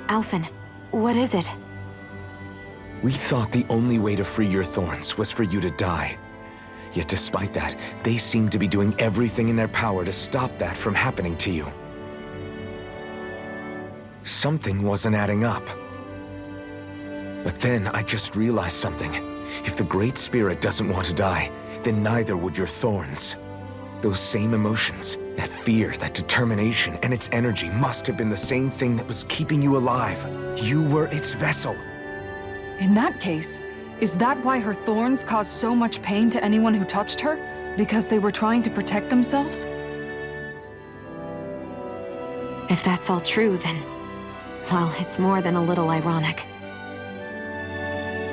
Alphen, what is it? We thought the only way to free your thorns was for you to die. Yet despite that, they seem to be doing everything in their power to stop that from happening to you. Something wasn't adding up. But then I just realized something. If the Great Spirit doesn't want to die, then neither would your thorns. Those same emotions, that fear, that determination, and its energy must have been the same thing that was keeping you alive. You were its vessel. In that case, is that why her thorns caused so much pain to anyone who touched her? Because they were trying to protect themselves? If that's all true, then... well, it's more than a little ironic.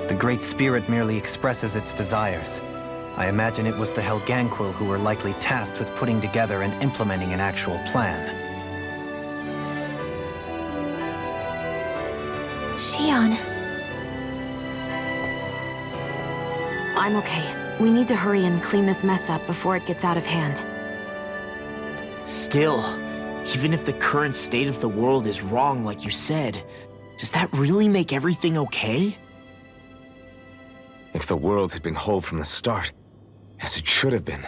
The Great Spirit merely expresses its desires. I imagine it was the Helganquil who were likely tasked with putting together and implementing an actual plan. Shion. I'm okay. We need to hurry and clean this mess up before it gets out of hand. Still, even if the current state of the world is wrong like you said, does that really make everything okay? If the world had been whole from the start, as it should have been,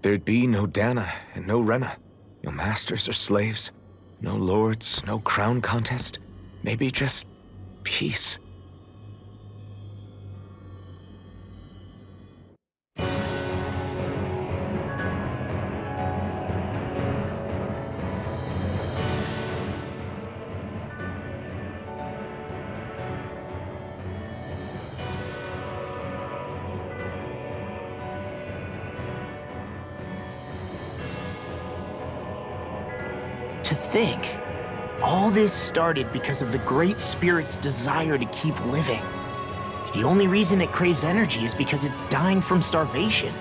there'd be no Dahna and no Rena, no masters or slaves, no lords, no crown contest, maybe just peace. To think, all this started because of the Great Spirit's desire to keep living. The only reason it craves energy is because it's dying from starvation.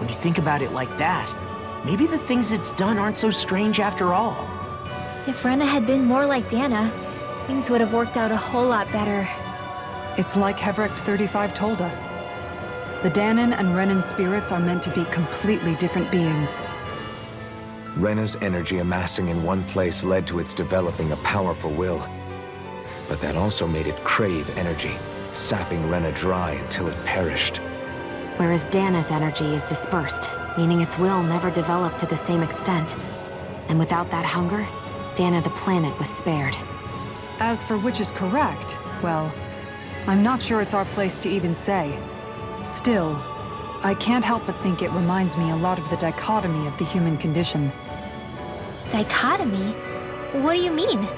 When you think about it like that, maybe the things it's done aren't so strange after all. If Rena had been more like Dahna, things would have worked out a whole lot better. It's like Hevrecht 35 told us. The Dahnan and Renan spirits are meant to be completely different beings. Rena's energy amassing in one place led to its developing a powerful will. But that also made it crave energy, sapping Rena dry until it perished. Whereas Dahna's energy is dispersed, meaning its will never developed to the same extent. And without that hunger, Dahna the planet was spared. As for which is correct, well, I'm not sure it's our place to even say. Still, I can't help but think it reminds me a lot of the dichotomy of the human condition. Dichotomy? What do you mean?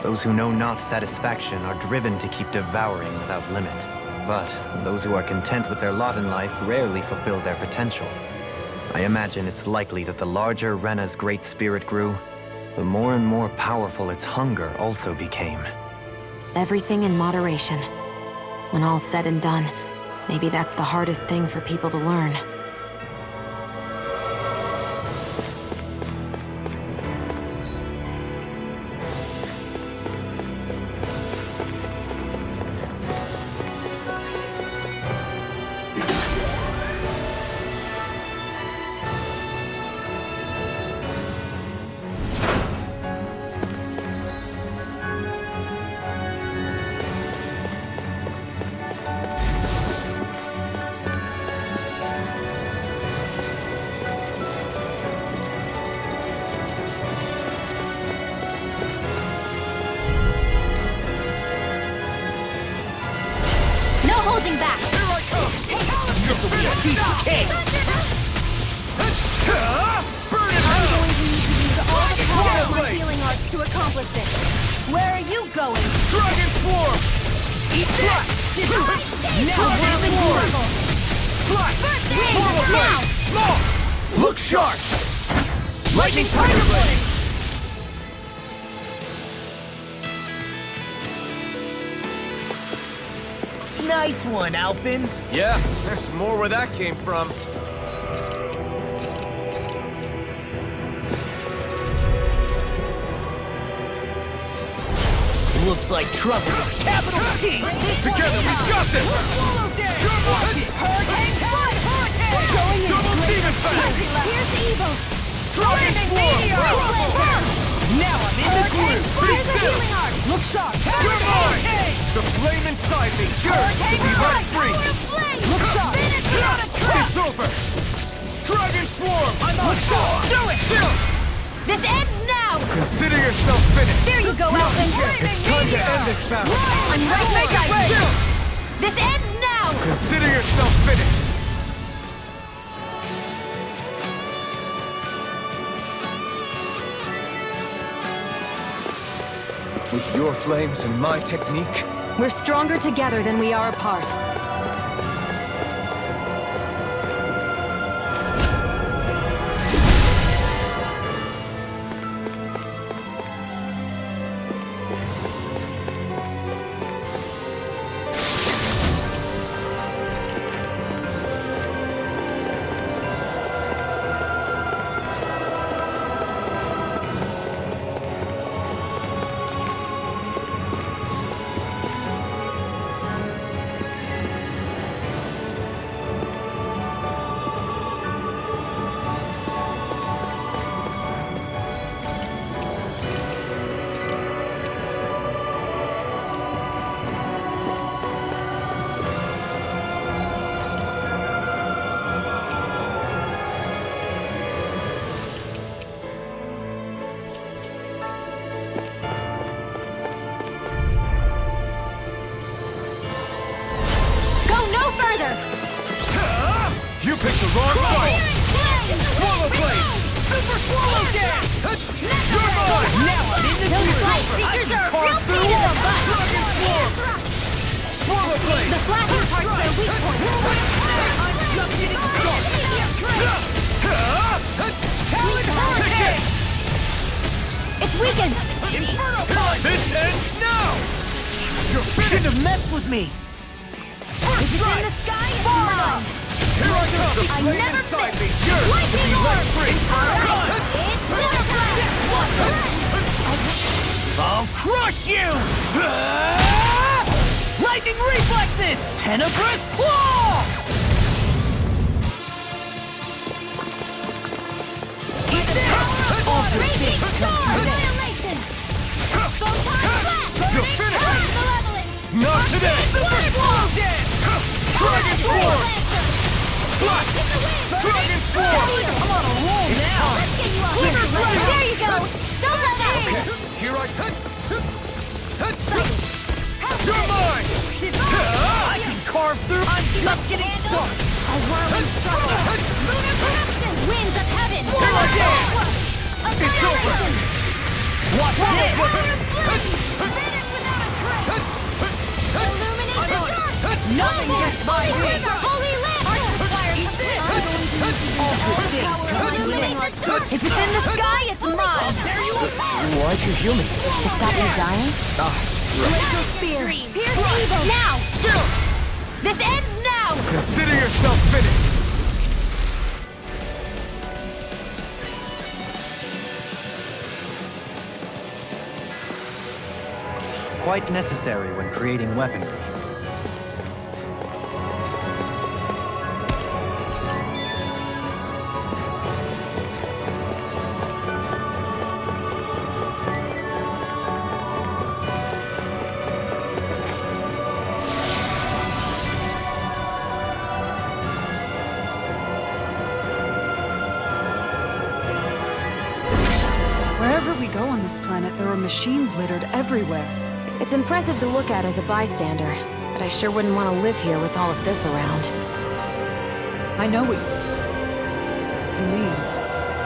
Those who know not satisfaction are driven to keep devouring without limit. But those who are content with their lot in life rarely fulfill their potential. I imagine it's likely that the larger Rena's Great Spirit grew, the more and more powerful its hunger also became. Everything in moderation. When all's said and done, maybe that's the hardest thing for people to learn. Eat that! Now whirling struggle! Now! Look sharp! Lightning Tiger Blade! Nice one, Alpin. Yeah, there's more where that came from. Looks like trouble. Capital T! Together, we've got this! Hurricane Flood! Hurricane! Going in! Double Demon Fang! Here's evil! Driving Meteor! Now I'm in the groove. Be still! Look sharp! You're mine! The flame inside me yearns to be let free! Look sharp! It's over! Dragon Swarm! Look sharp! Do it! Still! This ends now! Consider yourself finished! There you go, Alvin! It's time to end this battle! I'm right beside you! This ends now! Consider yourself finished! With your flames and my technique, We're stronger together than we are apart. You picked the wrong fight! Swallow Blade! Super Swallow Dance! You're mine! Now I'm in the Those groove. flight seekers are a real pain in the butt! Dragon Swarm! Swallow Blade! The flashing part's their weak point! I'm just getting started. Talon Hurricane! It's weakened! Inferno Punch! This ends now! You're Shouldn't finished! have messed with me. If it's in the sky, it's mine! Here I come! The I flame never inside miss. me yearns to Lightning be let orb. free! It's Super Blast! I'll crush you! Lightning reflexes! Tenebrous claw! Eat this! Ultra Raging Six Storm! comes through. Annihilation! Photon Blast! You're finished! Malevolent! Not today! Super Swallow Dance! Dragon Swarm! Flush! Dragon Swarm! I'm on a roll now! Let's get you up here! There you go! Don't let out! Here I come! You're mine! I can carve through. I'm just getting started. A whirling struggle! Lunar corruption! Winds of heaven! Swallow Dance! Annihilation! Watch this! Vanish without a trace! Illuminate the dark! Nothing gets my way! Holy Lance! If it's in the sky, it's mine! Why'd you heal me? To stop you dying? Glacial Spear! Pierce evil! Now! Still! This ends now! Consider yourself finished! Quite necessary when creating weaponry. Wherever we go on this planet, there are machines littered everywhere. It's impressive to look at as a bystander, but I sure wouldn't want to live here with all of this around. I know what you mean.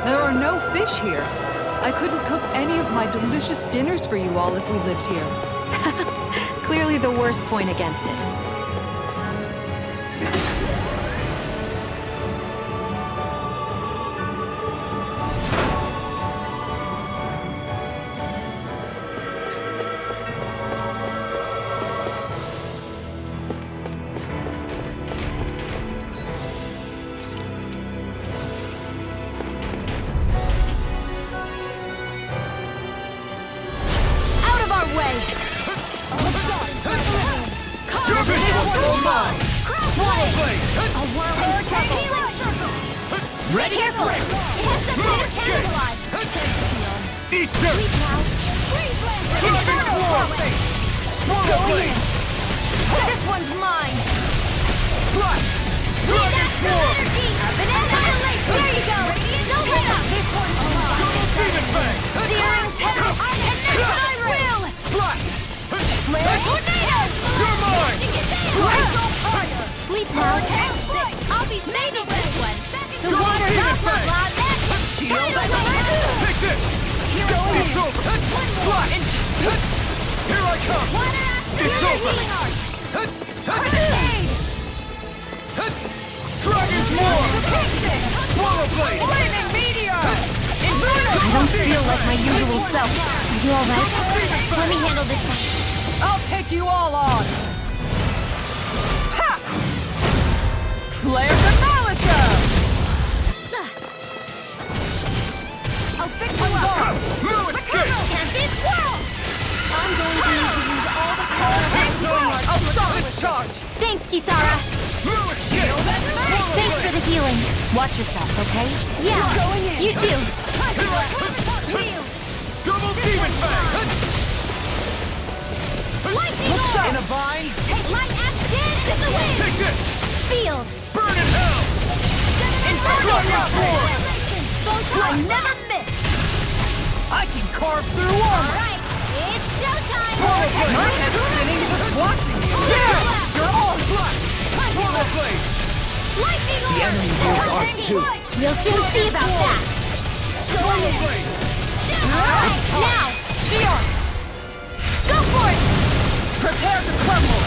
There are no fish here. I couldn't cook any of my delicious dinners for you all if we lived here. clearly the worst point against it. Out of our way! A whirling circle! Ready? Careful! It has the clear cannibalize! Eat dirt! Sweep now! Freeze Lancer! Swallow blade! This one's mine! Slash! Dragon Swarm! Annihilation! There you go! No way up! This one's mine! Demon Fang! Searing Terror! And next I will! Slash! Flare Tornado! You're mine! Sleep now! I'll be saving this one! The water's off my loud magic! Take this! It's over! Slash! Here I come! It's over! Dragon Swarm! Swallow blade! Flaming meteor! I don't feel like my usual self. Are you alright? Let me handle this one. I'll take you all on! Ha! Flare Demolisher! I'll fix you up! No escape! Can't be squirrel! I'm going to need to use all the power I'll stop this charge! Thanks, Kisara. No escape! Thanks for the healing. Watch yourself, okay? Yeah, You too. Double Demon Fang! Lightning orb! In a bind? Take light acid into the wind! Take this! Field! Burn in hell! Dragon I never miss! I can carve through armor! Alright, it's showtime! My head's spinning just watching you! You're all flat! Swallow blade! Lightning orb! The enemy rules ours too. We'll soon see about that. Swallow blade! Alright, now! Shion! Go for it! Prepare to crumble!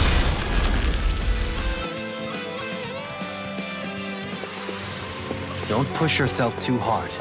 Don't push yourself too hard.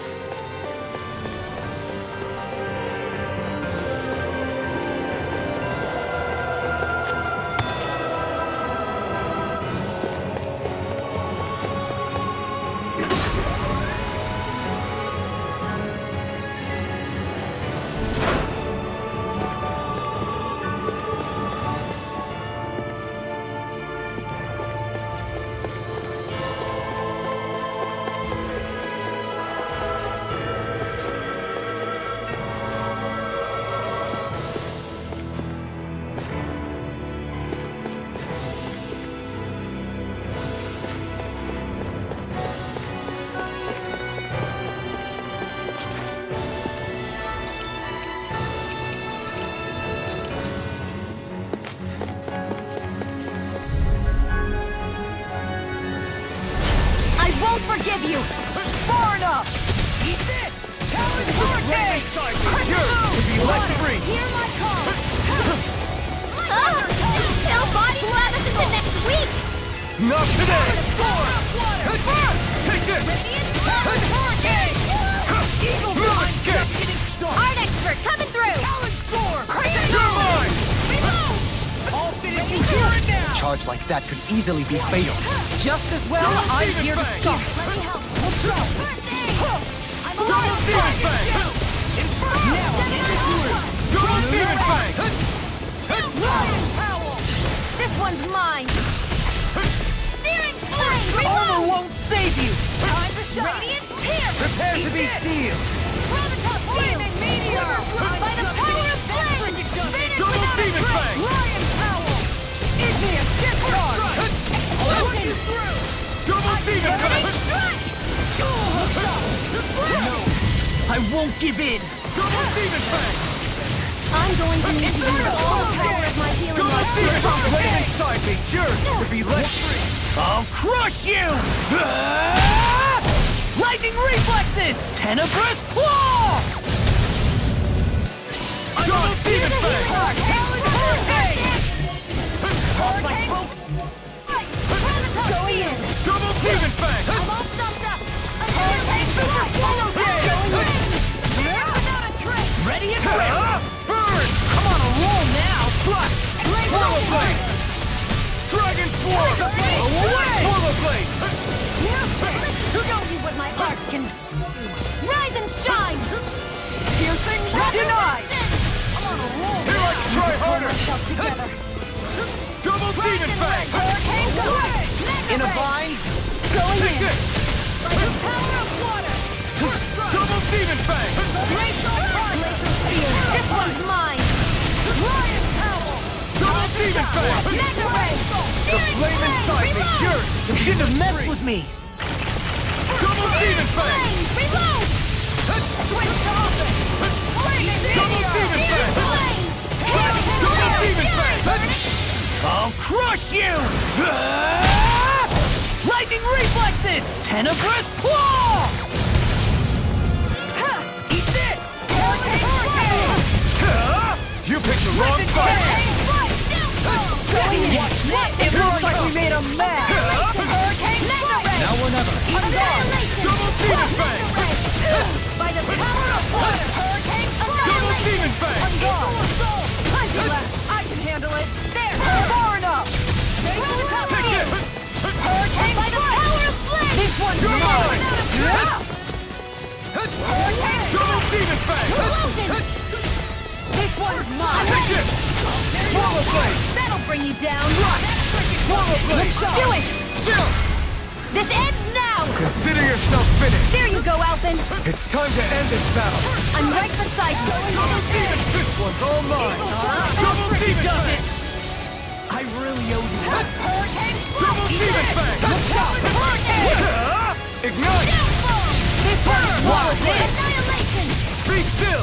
I won't forgive you! Far enough! Eat this! Hurricane! To be let free! Hear my call! It'll body slam us into next week! Not today! Take this! Hurricane! Eagle No escape! Art expert coming through! You're mine! I'll finish you here and now! Charge like that could easily be fatal. Just as well, I'm here to stop. Let me help! I'm Double Demon Fang! Double Demon Fang! This one's mine! Searing flame! Armor won't save you! Time to shine! Radiant pierce! Prepare to be sealed! Gravitas flaming meteor! By the power of flame! Finish Double without a Demon trace! Fang! Lion Howl! Igneous discharge! Explosion! Double Demon Fang! I won't give in! Double Demon Fang! I'm going to need to use all the power of my healing Double light. Demon Fang! Lay inside me! Yours to be let free! I'll crush you! Lightning reflexes! Tenebrous claw! Double Demon Fang! together. Double demon fang! Hurricane away! In a bind? Going Take in. this! By the power of water. Double demon fang! Glacial Fire. This one's mine. Lion Howl. Double demon fang! Mega Ray. The flame inside me yearns to You be shouldn't have set messed free. with me. Double demon fang! Reload. Switch to offense. Double demon fang! Double demon fang! I'll crush you! Lightning reflexes! Tenebrous claw! Eat this! You picked the wrong fight! It looks like we made a mess. Now or never! Double demon fang! By the power of water. Hurricane Double demon fang! I can handle it. There. Far enough. Take this! Hurricane by the power of flame. This one's You're mine. mine! Double demon fang! This one's mine. Take this! Swallow blade! That'll bring you down. Swallow blade! Do it. Chill! This ends now. Consider yourself finished! There you go, Alphen. It's time to end this battle! I'm right beside you. Double demon! This one's all mine! Double demon fang! I really owe you. Hurricane. Double demon fang! Ignite! This one's Swallow blade! annihilation. Be still!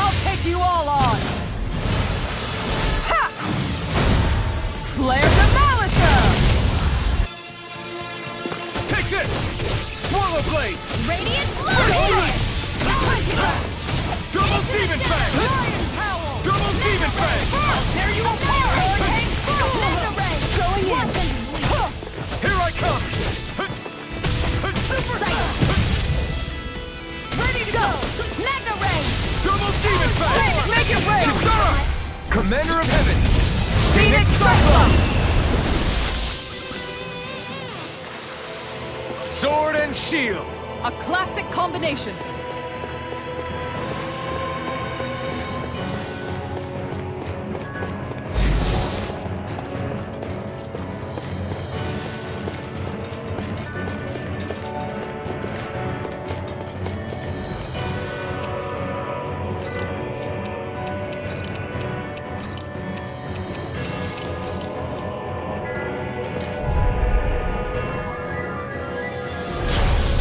I'll take you all on. Ha! Flare the Malisa. Take this! Swallow blade! Radiant Blade. Double demon fang! Lion Howl. Double demon fang! There you are. Hurricane. Going in. Here I come! Super Cycle. Ready to go. Mega Ray. Double demon fang! Make it rain. Kisara! Commander of Heaven! Phoenix Cyclone. Sword and shield! A classic combination.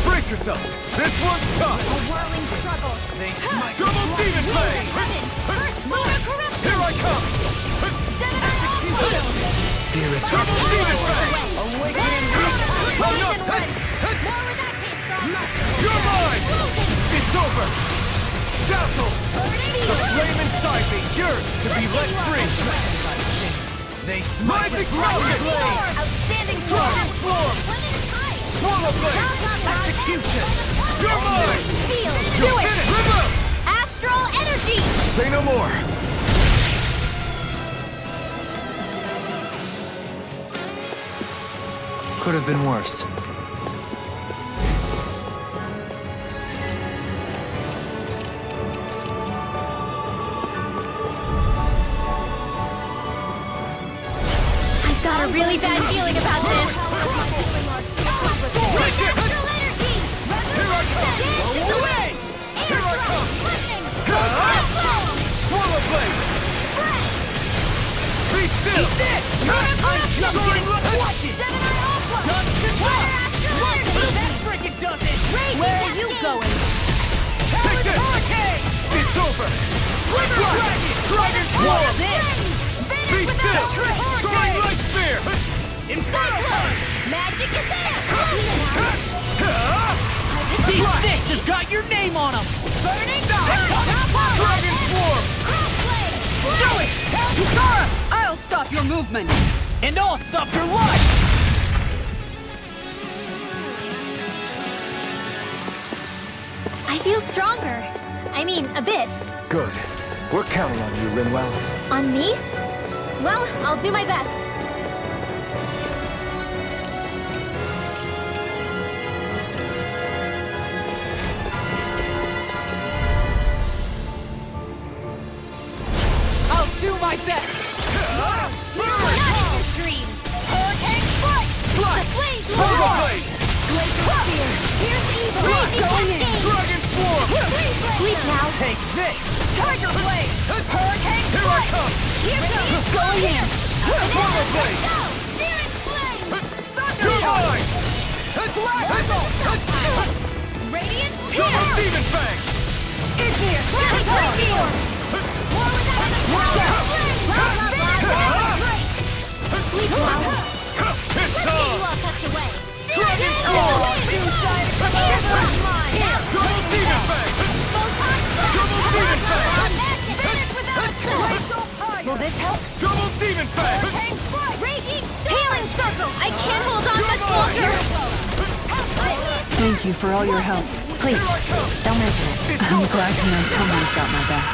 Brace yourselves! This one's tough! Whirling struggle. Double demon fang! Here I come! Spirit. Double demon fang! I'm not! You're mine! It's over! Dazzle! The flame inside me yearns to be let free! Rising Rocket Blade! Outstanding Dragon Form! Swallow Blade! Execution. You're mine! Field. You're finished! River! Astral energy. Say no more! Could have been worse. I've got a really bad feeling about this. Take it! Astral energy. Here I come! Away. Here I come! Swallow Blade! Be still! I'm just getting flushes. That freaking does it. Where are you going? Take this! Hurricane. It's over! Dragon Swarm! Be still! Soaring Light Spear! Magic is there. These sticks has got your name on them. Burning Dragon Swarm! Do it. I'll stop your movement. And I'll stop your life. I feel stronger. I mean, a bit. Good. We're counting on you, Rinwell. On me? Well, I'll do my best. I'll do my best. this! Tiger Blade! Hurricane Here I come! Here goes! Going in! Swallow blade! Go! Searing Flame! You're mine! Radiant Double Pierce! demon fang! In here! Meteor! War without the Sleep well! It's You on! all touch away! Dragon Claw! Double demon fang! Double demon fang! Will this help? Double demon fang! Raging Healing Circle! I can't hold on much longer! Thank you for all your help. Please, don't mention it. I'm glad to know someone's got my back.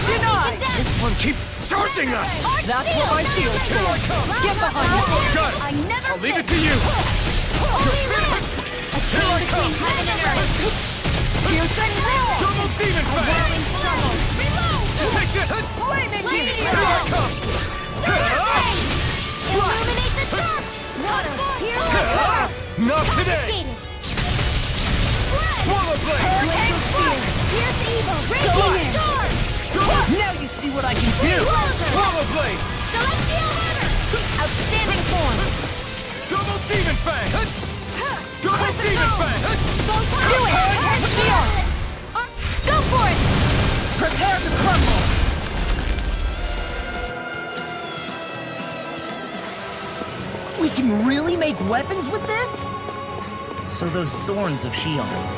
Denied! This one keeps charging us! That's what my shield's for! Get behind me! Got it! I never I'll leave it miss. to you! Holy Renan! A chain between heaven and earth! Piercing roar! Double demon fang! Whirling struggle! Reload! Take this! Flaming Here meteor! I come! Illuminate the dark! Water! Here I come! Not today! Swallow blade! Hurricane Spear! Pierce evil! Raging storm! Now you see what I can do! Swallow blade! Celestial Runner! Outstanding form! Double demon fang! Double demon fang! Do it! Shield! Go for it! Prepare to crumble! We can really make weapons with this? So those thorns of Shion's,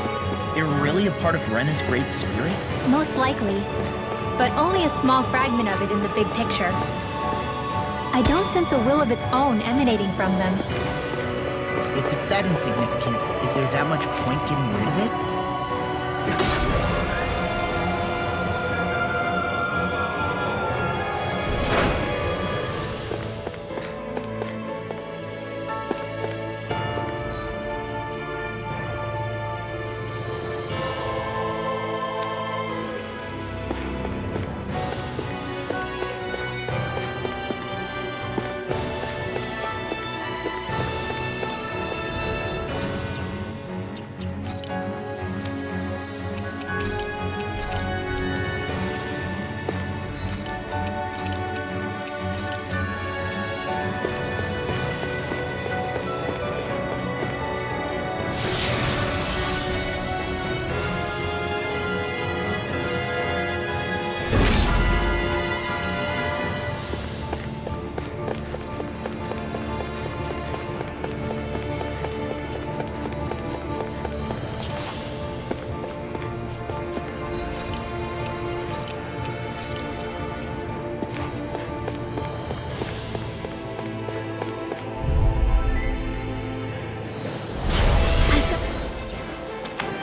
they're really a part of Rena's great spirit? Most likely. But only a small fragment of it in the big picture. I don't sense a will of its own emanating from them. If it's that insignificant, is there that much point getting rid of it?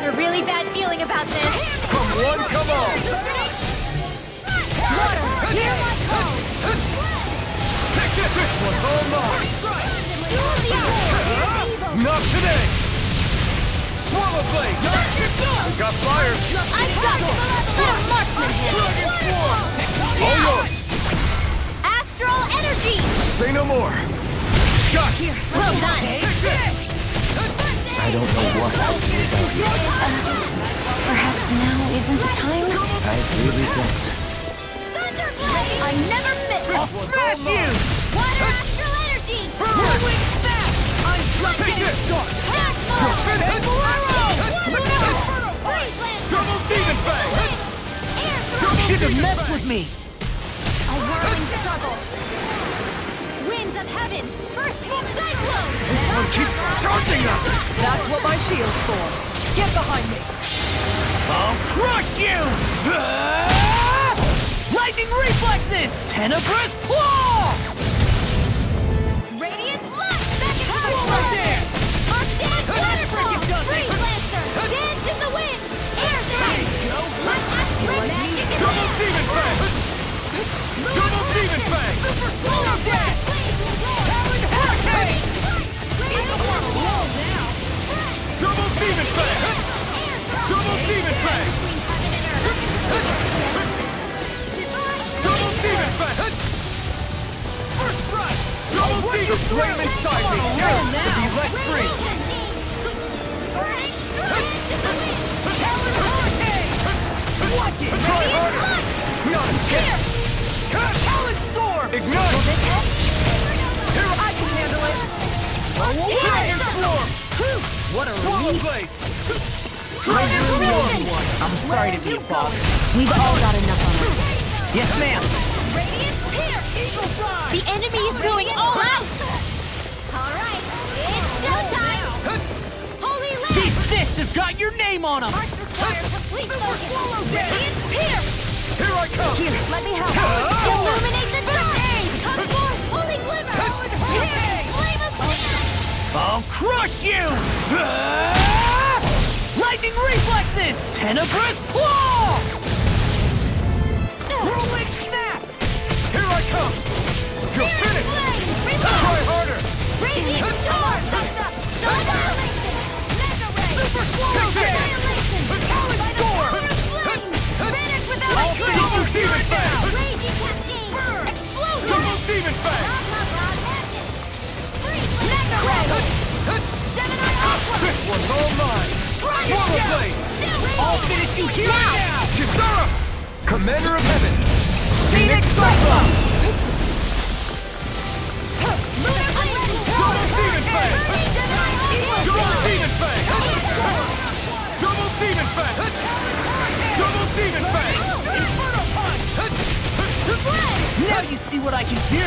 A really bad feeling about this. Come one, come all! Water! Here I come! Take this! This one's all mine! Duel the evil! Not today! Swallow blade! We got fire! I've got it! Let a marksman hit! All yours! Astral energy! Say no more! Got it! Well done! Take this! I don't know what I do about you. Perhaps now isn't the time? I really don't. Thunderblade! I never miss! This one's all mine! Water astral energy! Whirlwind snap! I'm Take this! You're finished! Double demon fang! Should have messed with me! A whirling struggle! Winds of heaven! First beam cyclone! This one keeps charging us! That's what my shield's for. Get behind me. I'll crush you! Lightning reflexes! Tenebrous claw! Radiant light! Back into the Over water! there! Arctic waterfall! Freeze lancer! Dance in the wind! Air dash! Let us bring magic in Double there! demon fang! Double demon fang! Super solar dash! Talon hurricane! Double demon fang! Double demon fang! Double demon fang! First strike! Double demon flame inside me! To be let free! Talon hurricane! Watch it! Try harder! Not again! Talent Storm! Ignite! I can handle it! Dragon Storm! What a Swallow relief! blade! I'm sorry to be a bother. We've all got enough on us. Yes, ma'am! Radiant Pierce! Eagle Fly! The enemy is going all out! Alright, it's showtime! Holy Land! These fists have got your name on them! March requires complete focus! Radiant Pierce! Here I come! Here, let me help. Illuminate the dark! Come forth, Holy Glimmer! Flame of Fire! I'll crush you! Lightning reflexes! Tenebrous claw! Whirlwind snap! Here I come! You're finished! Try harder! Radiant Storm! Annihilation! Mega Ray! Super Swallow! Annihilation! Talent Storm! Finish without a trace! Double Demon Fang! Raging Cascade! Explosion! Double Demon Fang! Mega Ray! Gemini Aqua! This one's all mine! Swallow blade! I'll finish you here now! Kisara! Commander of Heaven! Phoenix Cyclone! Double Demon Fang! Double Demon Fang! Double Demon Fang! Double Demon Fang! Inferno Punch! Now you see what I can do!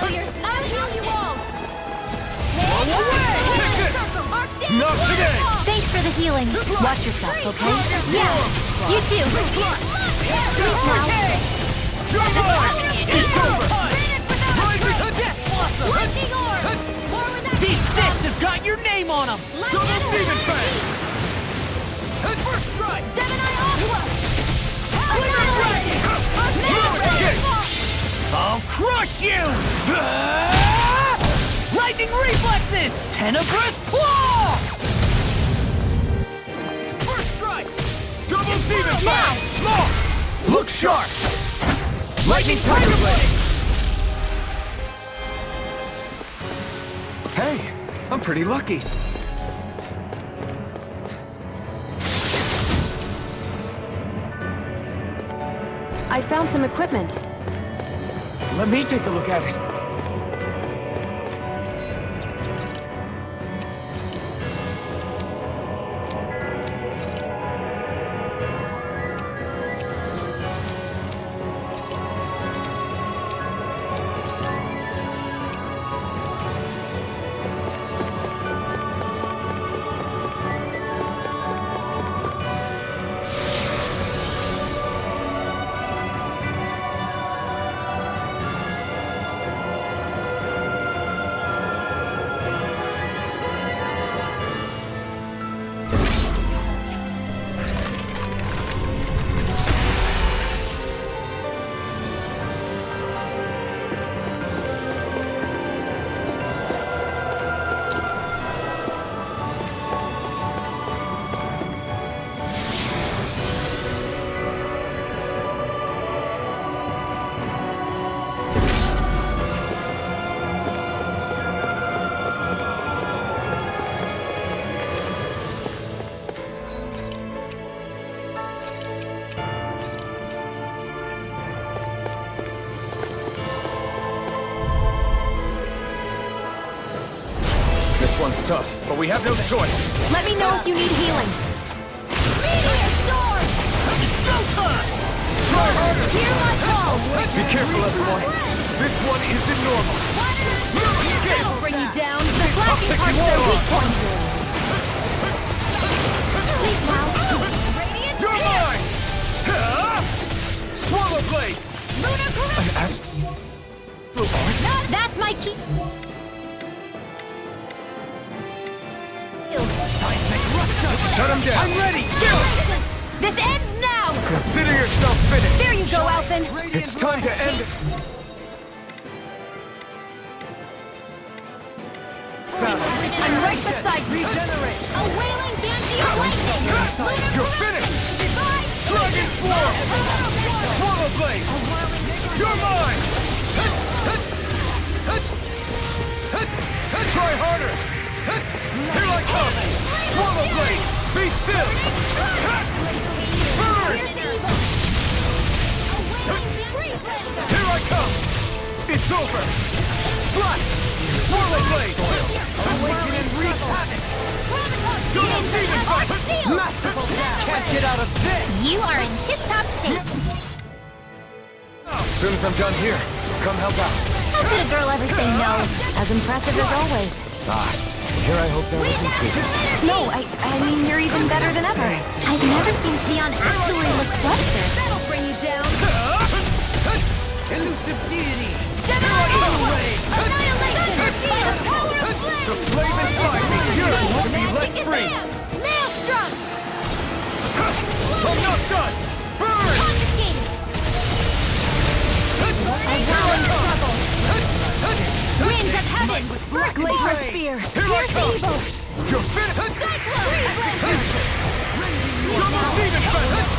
Failures! I'll heal you all! Blow away! Take this! Not today! Thanks for the healing. Watch yourself, okay? Yeah, You too. You're mine! It's over! Rising Death Blossom! Lightning Orb! Forward that These fists have got your name on them! Double Demon Fang! First strike! Gemini Aqua! Annihilation! Kick! I'll crush you! Lightning reflexes! Tenebrous claw! First strike! Double Demon Fang! Look sharp! Lightning Tiger Blade! Hey, I'm pretty lucky. I found some equipment. Let me take a look at it. This one's tough, but we have no choice. Let me know if you need healing. Meteor Storm! Try harder! Hear my call! Be careful, everyone. This one isn't normal. That'll bring you down! The I'll flashing pick parts you are all weak up. points! Sleep now! Radiant You're Pierce! mine! Swallow blade! Lunar Correct! An astral art? That's my key. Shut him down! I'm ready! This ends now! Consider yourself finished! There you go, Alphen. It's time to end it! I'm right beside you. A wailing Banshee of Lightning! Lunar You're finished! Dragon Swarm! Swallow blade! You're mine! Try harder! Here I come! Swallow blade! Be still! Burn! Here I come! It's over! Flash! Swirl blade! Awaken and wreak havoc! Double demon fight! Masterful dash! Can't get out of this! You are in tip-top shape. As soon as I'm done here, come help out. How could a girl ever say no? As impressive as always. Here I hoped I was included. No, I mean, you're even better than ever. I've never seen Xion actually look flustered. That'll bring you down. Elusive deity! Annihilation by the power of flame. The flame inside me yearns to be let free! Maelstrom. I'm not done! Burn! Confiscated. A round struggle. Winds of heaven. First glacier spear. Here I come! You're finished! Double demon fest!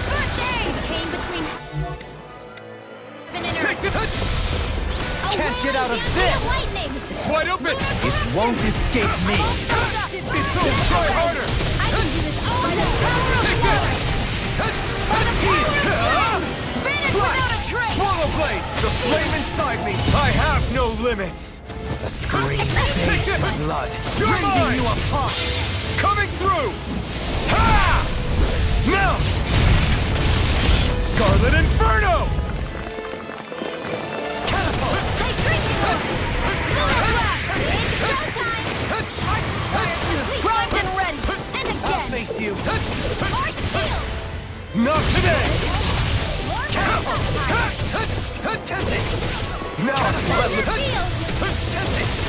First aid. Chain between heaven and Take earth. this! Can't get out of Banshee this! of lightning. It's wide open! It won't escape me! It's so try harder! I can do this all by the power of Take water. this! By the power of flame. Finish without a trace. Swallow blade! The flame inside me! I have no limits! A scream Take bathed this! in blood. You're mine! You apart! Coming through! Ha! Now! Scarlet Inferno! Take drinking water. Lunar blast. It's showtime. Primed and ready. And again. Face you! Art shield. Not today! Now let me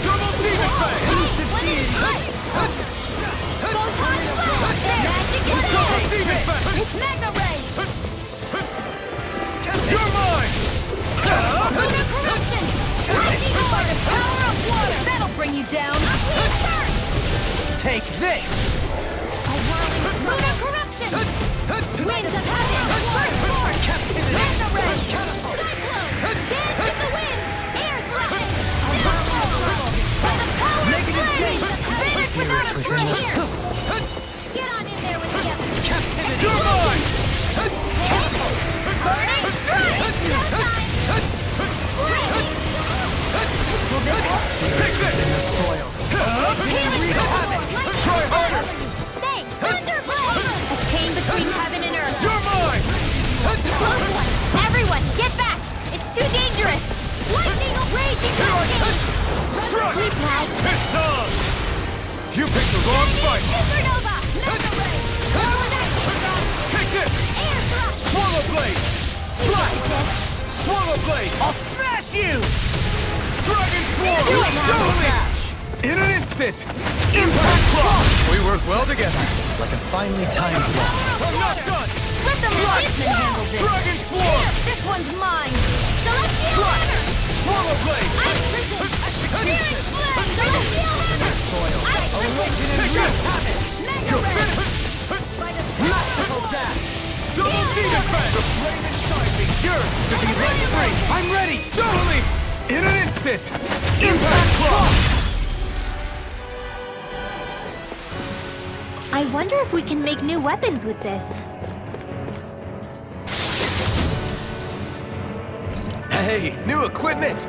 double demon fang! Double demon fang! It's Magna Ray! You're mine! Lunar corruption! Lightning by the power of water! That'll bring you down! Take this! Lunar corruption! Winds of heaven! First force! Magna Ray! Cyclone! Dance in the wind! Air thrusting! By the power of flame! Finish without a trace! Get on in there with the others! You're mine! Burning strike! Showtime! Take this! Soil. Healing Try harder! Thanks! Thunderblade! A chain between heaven and earth! You're mine! Close one! Everyone, get back! It's too dangerous! Lightning raging cascade! Struck! Sleep now! It's on! You picked the wrong fight! Supernova! Mega ray! Take this! Air thrust! Swallow blade! Slide! Swallow blade! I'll smash you! Dragon Swarm! Do it now! Double! In an instant! Impact Claw! We work well together. Like a finely timed block. I'm not done! Let them marksman handle this! Dragon Swarm! This one's mine! Celestial hammer! Swallow blade! Ice prison! Searing flame! Celestial hammer! Soil! Ice prison! Take this! Mega You're ray! finished! By the Masterful dash! Double demon fang! The flame inside me yearns to be let free! I'm ready! Double leap! In an instant! Impact Claw! I wonder if we can make new weapons with this. Hey, new equipment!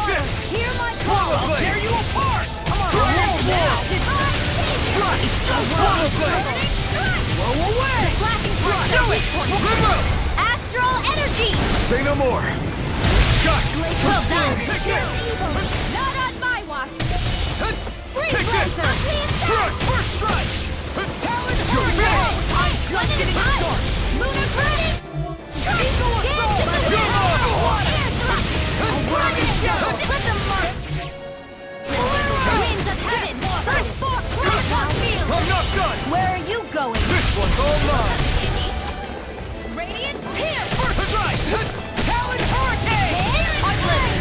fire! Hear my call! I'll tear you apart! Come on, let's now! Divine Savior! Swallow blade! Blow away! Flashing point! Do it! Astral energy! Say no more! Got you! Well done! Take it! Not on my watch! Freeze Take this! laser! First strike! Talon You're Hurricane! finished! I'm just getting started! Lunar Granite! Eagle Assault! You're on! Dragon Show! Let them march! Winds of Heaven! First fork! Crosswalk field! I'm not done! Where are you going? This one's all mine! Radiant Pierce! First strike! Talon Hurricane! I'm living!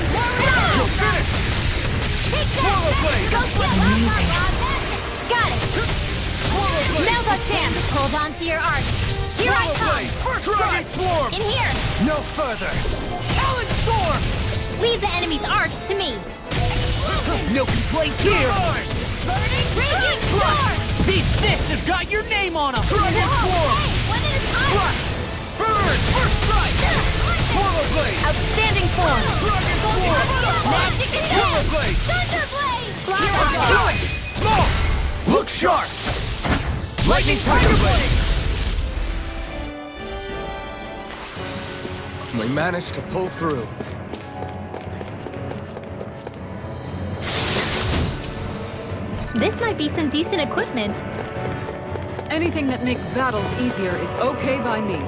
You're finished! Take Swallow that! blade! Go get Got it! Now's our chance! Hold on to your art! Here I come! First Dragon Swarm! In here! No further! Talon Storm! Leave the enemy's arts to me! No complaints here! Burning Radiant Storm! These fists have got your name on them! Dragon Swarm! Hey, when it is Strike! Burn! First strike! Swallow blade! Outstanding form! Dragon Swarm! Magic is Swallow blade! Thunderblade! Here I go! Small! Look sharp! Lightning Tiger Blade! We managed to pull through. This might be some decent equipment. Anything that makes battles easier is okay by me.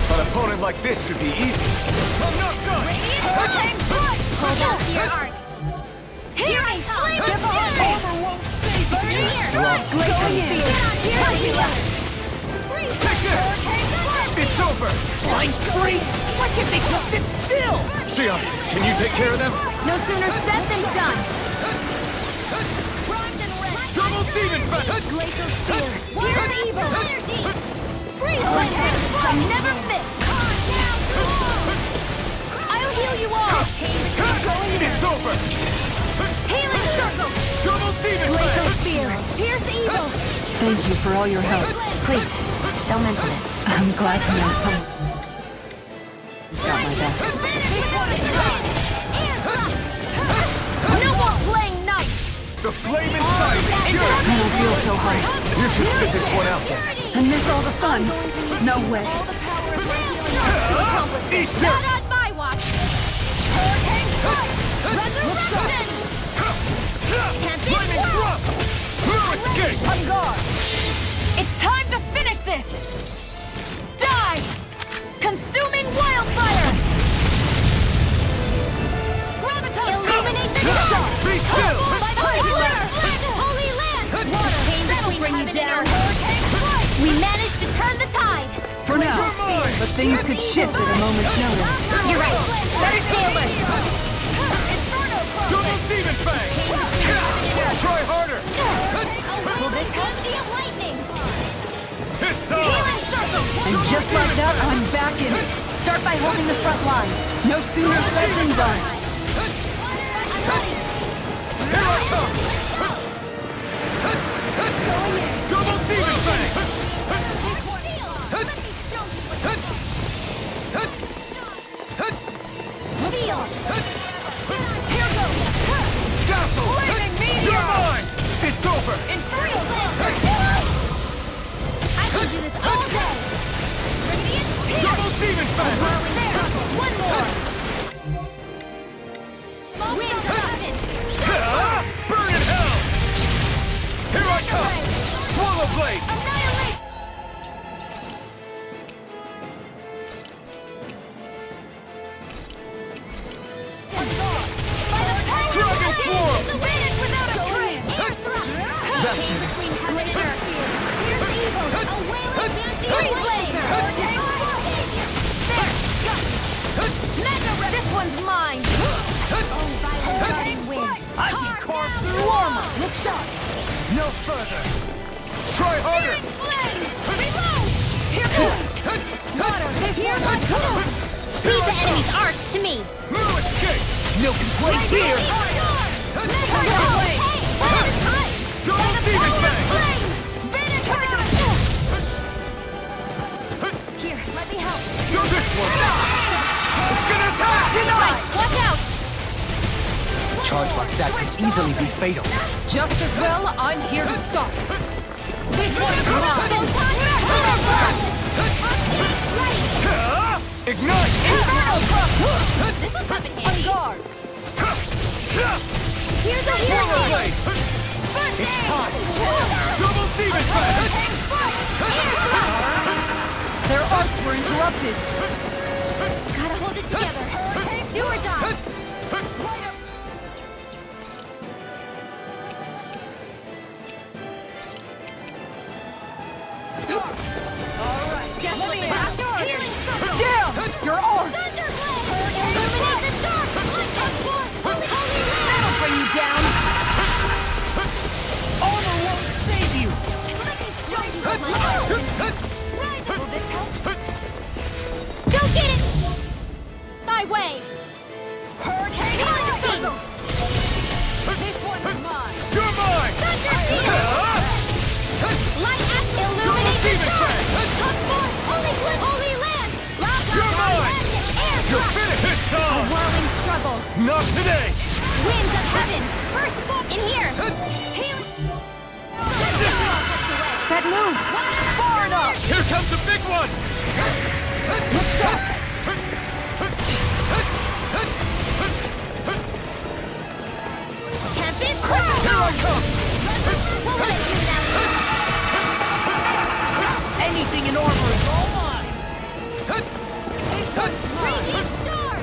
An opponent like this should be easy. I'm not done! Hurricane Blood! Hold on to your arts! Here I come! Give a Burning here! Strong. Get on here! Take this! It's over! Flying freaks! Why can't they just sit still? Xion, can you take care of them? No sooner said than done! Primed and ready! Double Demon Fest! Glacial Spear! Here's evil! Freeze lightning! I never miss! I'll heal you all! It's over! Healing Circle! Double Demon Glacial Fest! Spear! Pierce evil! Thank you for all your help. Please, don't mention it. I'm glad to know someone got my back. No more playing nice! The flame inside! I don't feel so hard. You should sit this one out then. And miss all the fun? No way. Eat Not this! on my watch! Hurricane Strike! Resurrection! Tempest Flaming Whirl! Drop! Blue Escape! On guard! It's time to finish this! Die! Consuming wildfire! Graviton! Illuminate the show! Be still! By the pillar! Holy land! Water! That'll bring you down! Hurricane Strike! We managed to turn the tide! For now. But things could shift at a moment's notice. You're right! Better stay alert! Double Demon Fang! Try harder! Will this help? Lightning! It's on! Healing Circle! And just like that, I'm back in it. Start by holding the front line. No sooner said than done. Here I come! Double Demon Fang! Feel! Here goes! Dazzle! Flaming meteor! You're mine! It's over! Infernal Blast! I can do this all day! Radiant Pierce! Double Demon Fang! There! One more! Winds of Heaven! Burn in hell! blade! Annihilate! Dragon Swarm! Finish without a trace! Air thrust! Came between heaven and earth here. Here's evil! A wailing banshee! Freeze laser! There! Got it! Mega Red! This one's mine! Oh, violent wins! I can carve through armor! Look sharp! No further! Try harder! Searing flame! Reload! Here goes! Water! Here I come! Leave the enemy's arcs to me! No escape! No complaints here! Double Demon Fang! Here, let me help. Do this one! It's gonna attack! Tonight, watch out! Charge like that could easily be fatal. Just as well, I'm here to stop. This one's mine. Ignite! Inferno Club! This will come in handy. Guard! Here's a Swallow healing! Blade! It's time! Double Demon Fang! Their arcs were interrupted. Gotta hold it together. Do or die. Definitely last order. Healing circle. Damn! Your arc! Illuminate the dark. Holy That'll bring you down! Armor won't save you! Go get it! My way! Hurricane circle. This one's mine! You're mine! Thunder field! Light act illuminate the dark! Touch force! Holy land! Loud You're mine! air You're thrust! finished! It's A on! whirling struggle! Not today! Winds of heaven! First book in here! Healing! That move! Far enough! Here comes the big one! Look sharp! Tempest Crown! Here I come! We'll let you now! Anything in armor is all mine! Raging storm!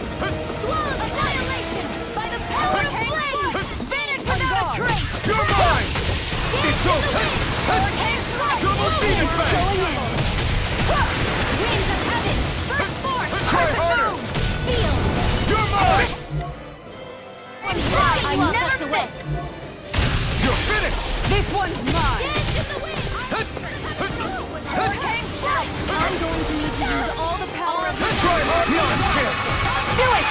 Swallow annihilation! By the power of flame! Vanish without a trace! You're mine! It's over! Double Demon Fang! Winds of heaven! First force! Try harder! Seal! You're mine! And fly! I never quit! You're finished! This one's mine! Dance in the wind! Hurricane flight! I'm going to need to use all the power of Try hard! Non-kill! Do it!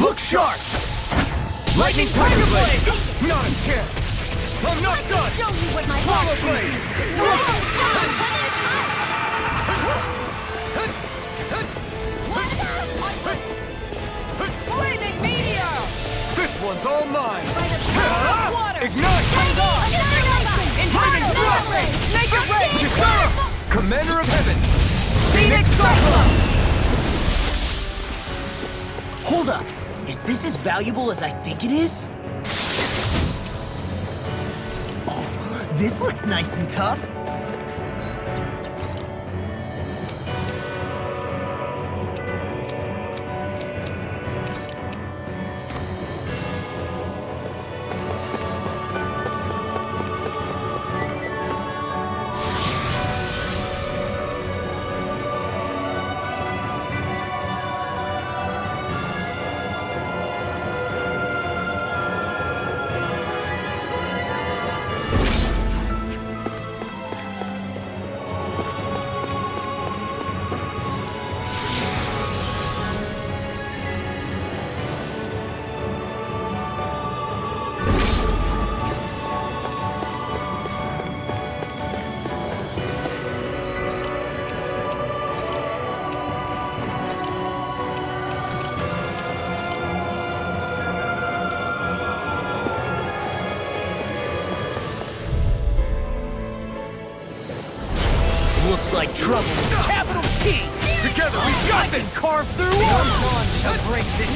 Look sharp! Lightning Tiger Blade! Not a chance! I'm not done! Show me what my Swallow Blade! Flaming meteor! This one's all mine! Water! Ignite! Flaming Thrust! Naked ray! Kisara! Commander of Heaven! Phoenix Cyclone! Hold up! Is this as valuable as I think it is? Oh, this looks nice and tough. Looks like trouble. Capital T! Together we got this! Carved through armor! Break this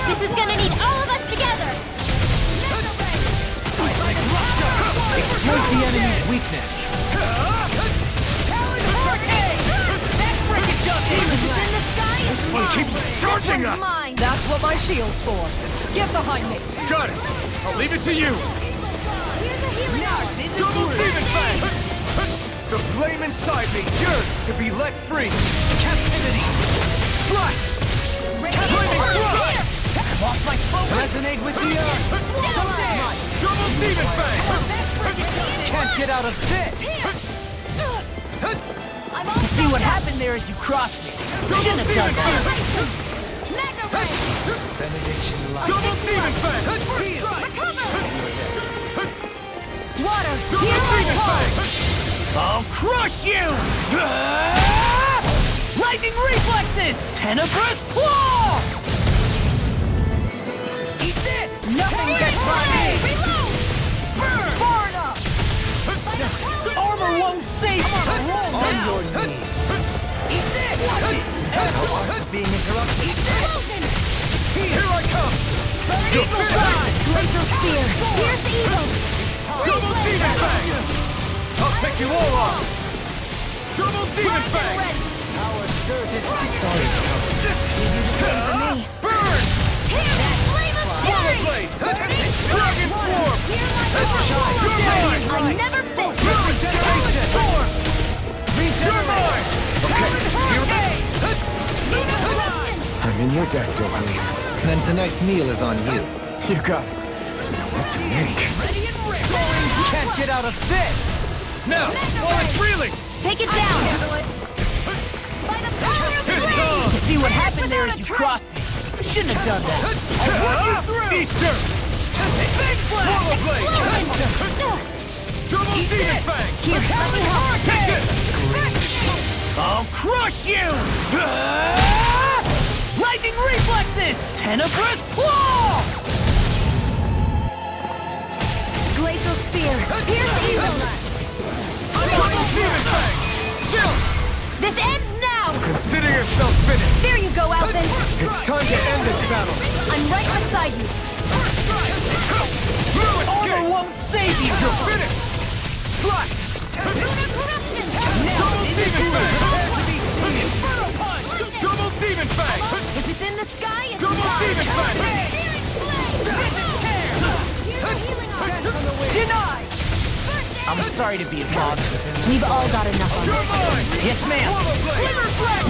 This is gonna need all of us together! enemy's weakness. This one keeps charging us! That's what my shield's for. Get behind me. Got it! I'll leave it to you! Double demon fang! The flame inside me yearns to be let free! Captivity! Flash! Flaming thrust! Lost my focus! Resonate with the earth! Double demon fang! Can't get out of this! You see what happened there as you crossed me. Shouldn't have done that. Benediction light! Double demon fang! Water, Double here I demon fang! I'll crush you! Lightning reflexes! Tenebrous claw! Eat this! Nothing gets by me! Reload! Burn! Far enough! Armor won't save you! On your knees! Eat this! Being interrupted. Eat this! Here I come! Evil rise! Glacial spear! Pierce evil! Double demon fang! I'll take you all on! Double demon fang! Our dirt is sorry. Burn! Flame of Swallow fury! blade! Dragon swarm! I never miss! Regeneration! You're mine! Okay, I'm in your debt, Dahna. Then tonight's meal is on you. You got it. Now what to make? Can't get out of this! Now, while it's reeling! Take it down! By the power of Here it flame! comes! See what happened there as you crossed me. Shouldn't have done that. Eat dirt! Swallow blade! Double demon fang! Here, let me help! Take this! I'll crush you! Lightning reflexes! Tenebrous claw! Glacial spear! Pierce evil! Double demon fang! Still! This ends now! Consider yourself finished! There you go, Alvin! It's time to end this battle! I'm right beside you! Armor won't save you! You're finished! Slash! Double demon fang! Double demon fang! If it's in the sky, it's Double demon fang! Denied! I'm sorry to be a bother. We've all got enough of You're it. mine! Yes, ma'am. Swallow blade!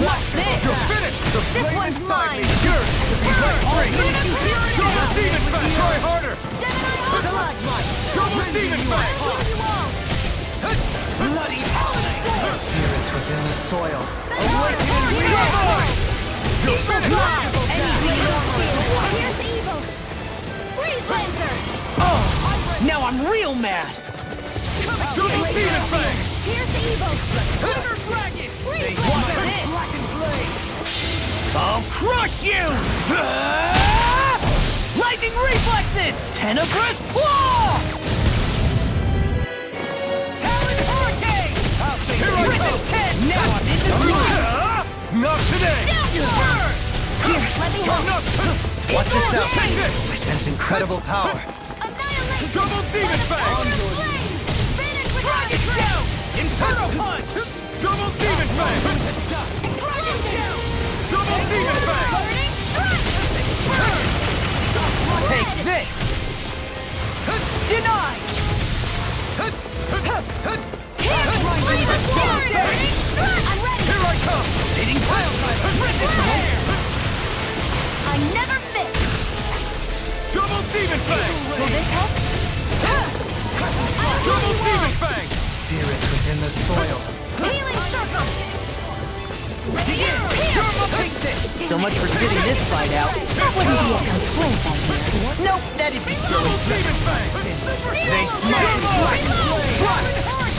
What's this? You're finished! The flame one's inside me mine. yearns to be let free! Double demon fang! Try harder! Double demon fang! Bloody spirits within the soil. You're mine! You're finished! Here's evil! Freeze laser! Now I'm real mad. Double demon fang! Here's evil! Silver dragon. Freeze What's laser! this? Blackened blade. I'll crush you! Lightning reflexes! Tenebrous claw! Talon hurricane! Here I come! Now I'm in the Not today! Here, let me help! Watch yourself. Take this! I sense incredible power. Annihilate! Double demon fang! Finish with Dragon shout! Inferno punch! Double demon fang! Dragon shoot! Double demon fang! Burning strike! Take this! Denied! Here, flame of fury! Burning strike! I'm ready! Here I come! Hitting pile driver! Rip it from here! I never miss! Double demon fang! Will this help? Double demon fang! Spirits within the soil. Healing circle! Begin! Take this! So much for sitting this fight out. That wouldn't be a complaint, I guess. Nope, that'd be silly. Demon fang! They smash black and Slash!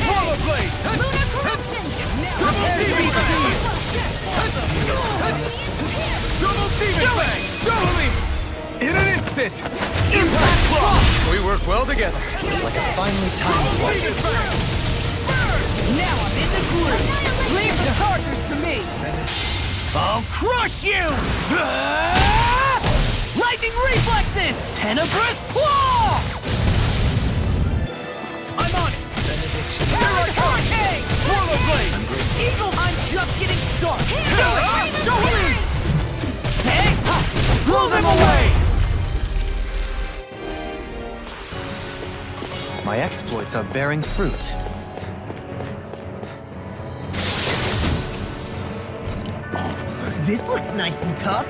Swallow blade! Lunar corruption! Double demon fang! Double demon fang! Totally! In an instant! Impact block! We work well together. Like a finely timed Double waltz. demon fang! Now I'm in the groove. Leave the chargers to me. I'll crush you! Lightning reflexes! Tenebrous claw! I'm on it! My exploits are bearing fruit. This looks nice and tough.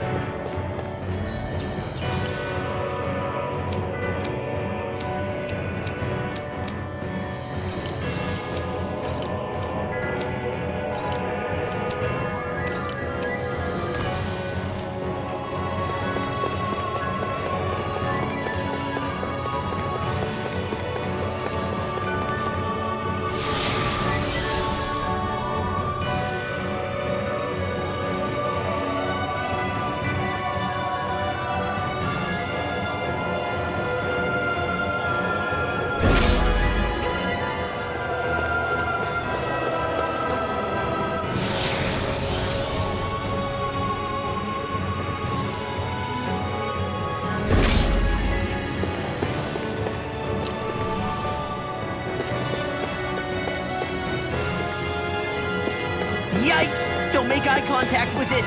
Yikes! Don't make eye contact with it!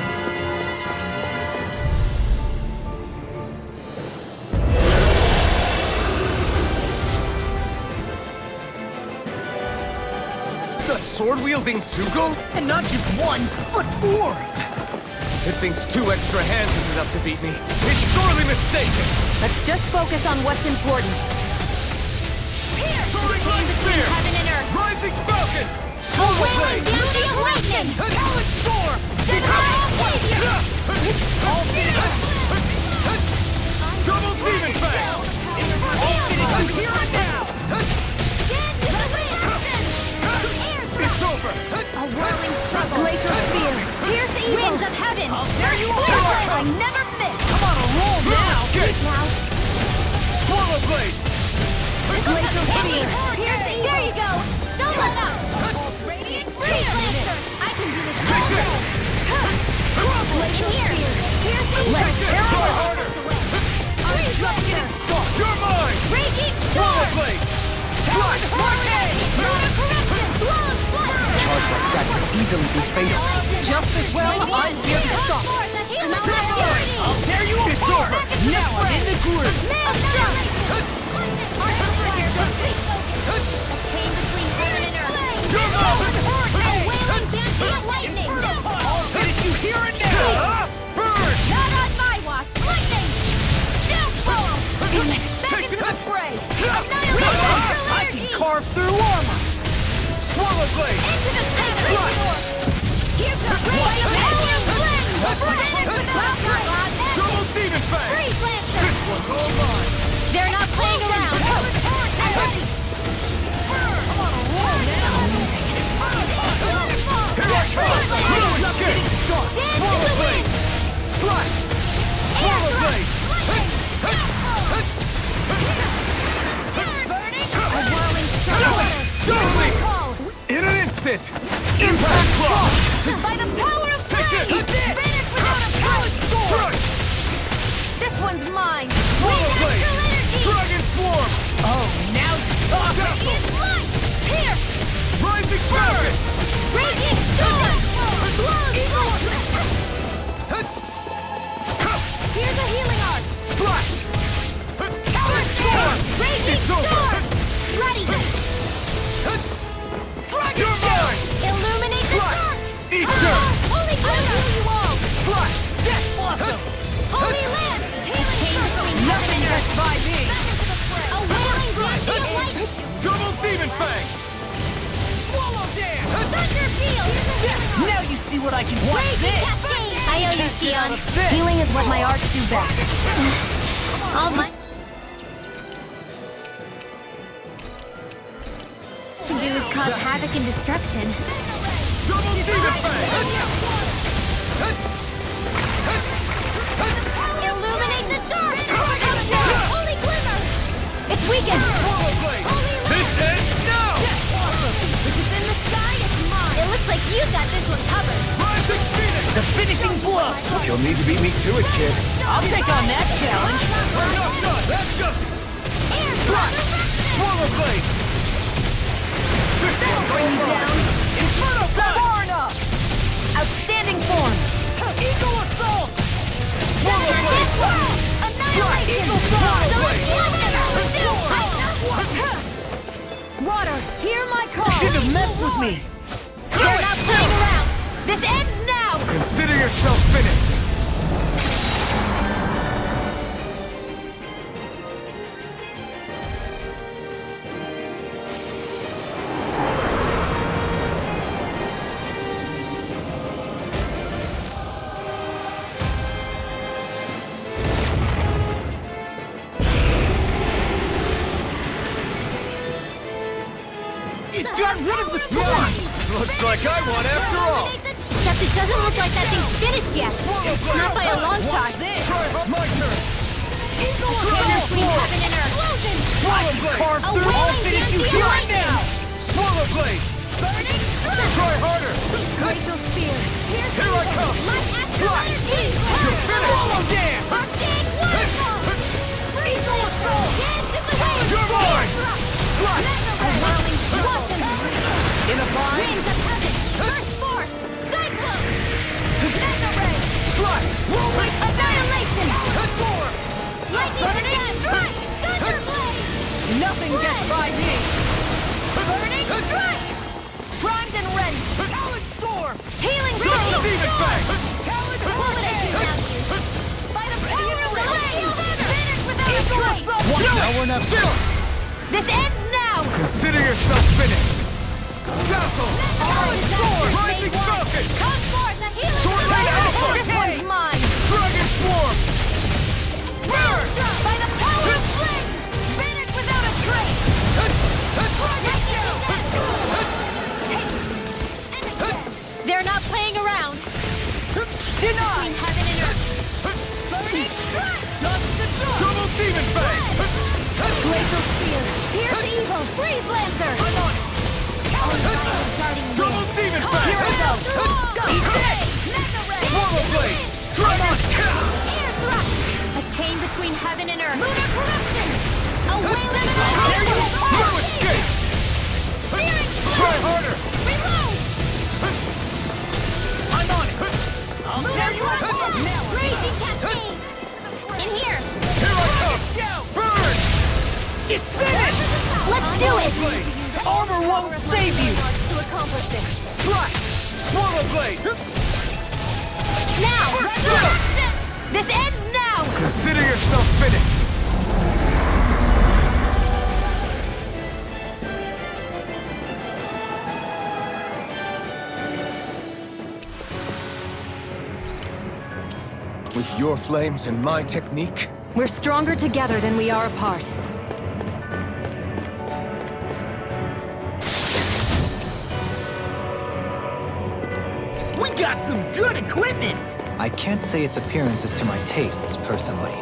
The sword-wielding Sugal? And not just one, but four! It thinks 2 extra hands is enough to beat me. It's sorely mistaken! Let's just focus on what's important. Here! Soaring Light Spear! Heaven and earth! Rising Falcon! A wailing beauty of lightning! Talent Soar! Divine Savior! All Double Demon Fang! Here and now! Dance in the wind! It's over! A whirling struggle! Glacial spear! Pierce evil! Winds of heaven! There you are! I never miss! I'm on a roll now! Get! Now, Swallow Blade! glacial spear! Pierce evil! There you go! Don't let up! Radiant Freeze Lancer! I can do this all day! In here! Pierce evil! Try harder! Freeze Lancer! You're mine! Raging Swallow Storm! Blade! Blood Hurricane! Blood Corruption! Blood Flash! Charge like that can easily be fatal. Just as well, I'm here to stop. I'll tear you It's apart! over! Now I'm in the groove! You're mine! I'll finish you here and now! Burn! Not on my watch! Lightning! Down fall! Back into the fray! I can carve through armor! Swallow Blade! Into the space war! Here's the ray of alien flame! Double Demon Fang! Freeze Lancer! This one's all mine! They're not playing around! I'm ready! Here I come! Blue Escape! Swallow Blade! Slash! Swallow Blade! Totally! In an instant! Impact Claw! By the power of Take flame! it! Vanish without a power sword! Strike! This one's mine! Swallow Blade! Natural energy! Dragon Swarm! Oh, now you're talking! Radiant light! Pierce! Rising Falcon! Radiant storm! Blood Here's a healing art! Slash! Power storm! Radiant It's over! storm! Ready! Dragon You're mine! Illuminate the Slash! dark! Eat dirt! Holy I'll heal you all! Slash! Death Blossom! Holy Land! Healing circle! Nothing gets by me! A wailing banshee of lightning! Double Demon Fang! Swallow Dance! Thunder field! Now you see what I can watch Raging this! cascade! I owe you, Can't get out Sion. of this. Healing is what my arts do best. All my can do is cause havoc and destruction. Double Demon Fang! Illuminate the dark! Holy glimmer! It's weakened! Swallow Blade! This ends now! If it's in the sky, it's mine! It looks like you got this one covered. Rising Phoenix! The finishing blow! You'll need to beat me to it, kid. I'll take on that challenge! We're not done! That's just... Air Swallow Blade! That'll bring you down! Inferno Blade! Outstanding form! Eagle Assault! Swallow Blade! Annihilation! Swallow Blade! me! They're not playing around! This ends now! Consider yourself finished! It got rid of the swarm! Looks like I won after all! Except it doesn't look like that thing's finished yet. Not by a long shot. My turn! Dragon between heaven and earth. Swallow blade! Carve A through! I'll wailing finish you Dancing right lightning. now! Swallow blade! Burning strike! Try harder! Glacial spear. Here I come! Light astral energy. Swallow dance! Arcane waterfall. Eagle assault. Dance in the wind. You're mine! A whirling blossom. In a bind! Winds of heaven. Burst forth. Cyclone. Mega ray. Rolling annihilation. Lightning again. Strike. Thunderblade. Nothing gets by me! Burning strike. Primed and rent. Talon storm! Healing Demon radiant. fang! Illumination values. By the power of the flame. Finish without a trace. Now we're not chill! This ends now. Consider yourself finished! Dazzle! Talon sword. Rising Falcon! Come forth, a healing Sword blade. Alpha. This one's mine. Dragon Swarm! Burn! By the power of flame. Finish without a trace. They're not playing around. Between heaven and earth. Burning strike. Double Demon Fang! Glacial spear. Pierce evil. Freeze lancer. Darting Double wind. Demon Fang! Here we go. Go. Mega ray. Swallow blade! Dragon Kill! Air thrust. A chain between heaven and earth. Lunar corruption. A wailing No escape! Searing Try flame. harder! Reload. I'm on it! I'll Lunar tear you apart! corruption. Raging cascade. In here. Here I come! Burn! It's finished! Let's do it. Armor won't save you! To accomplish this. Slash! Swallow blade! Now. Resurrection. This ends now. Consider yourself finished! With your flames and my technique, We're stronger together than we are apart. We got some good equipment! I can't say its appearance is to my tastes, personally.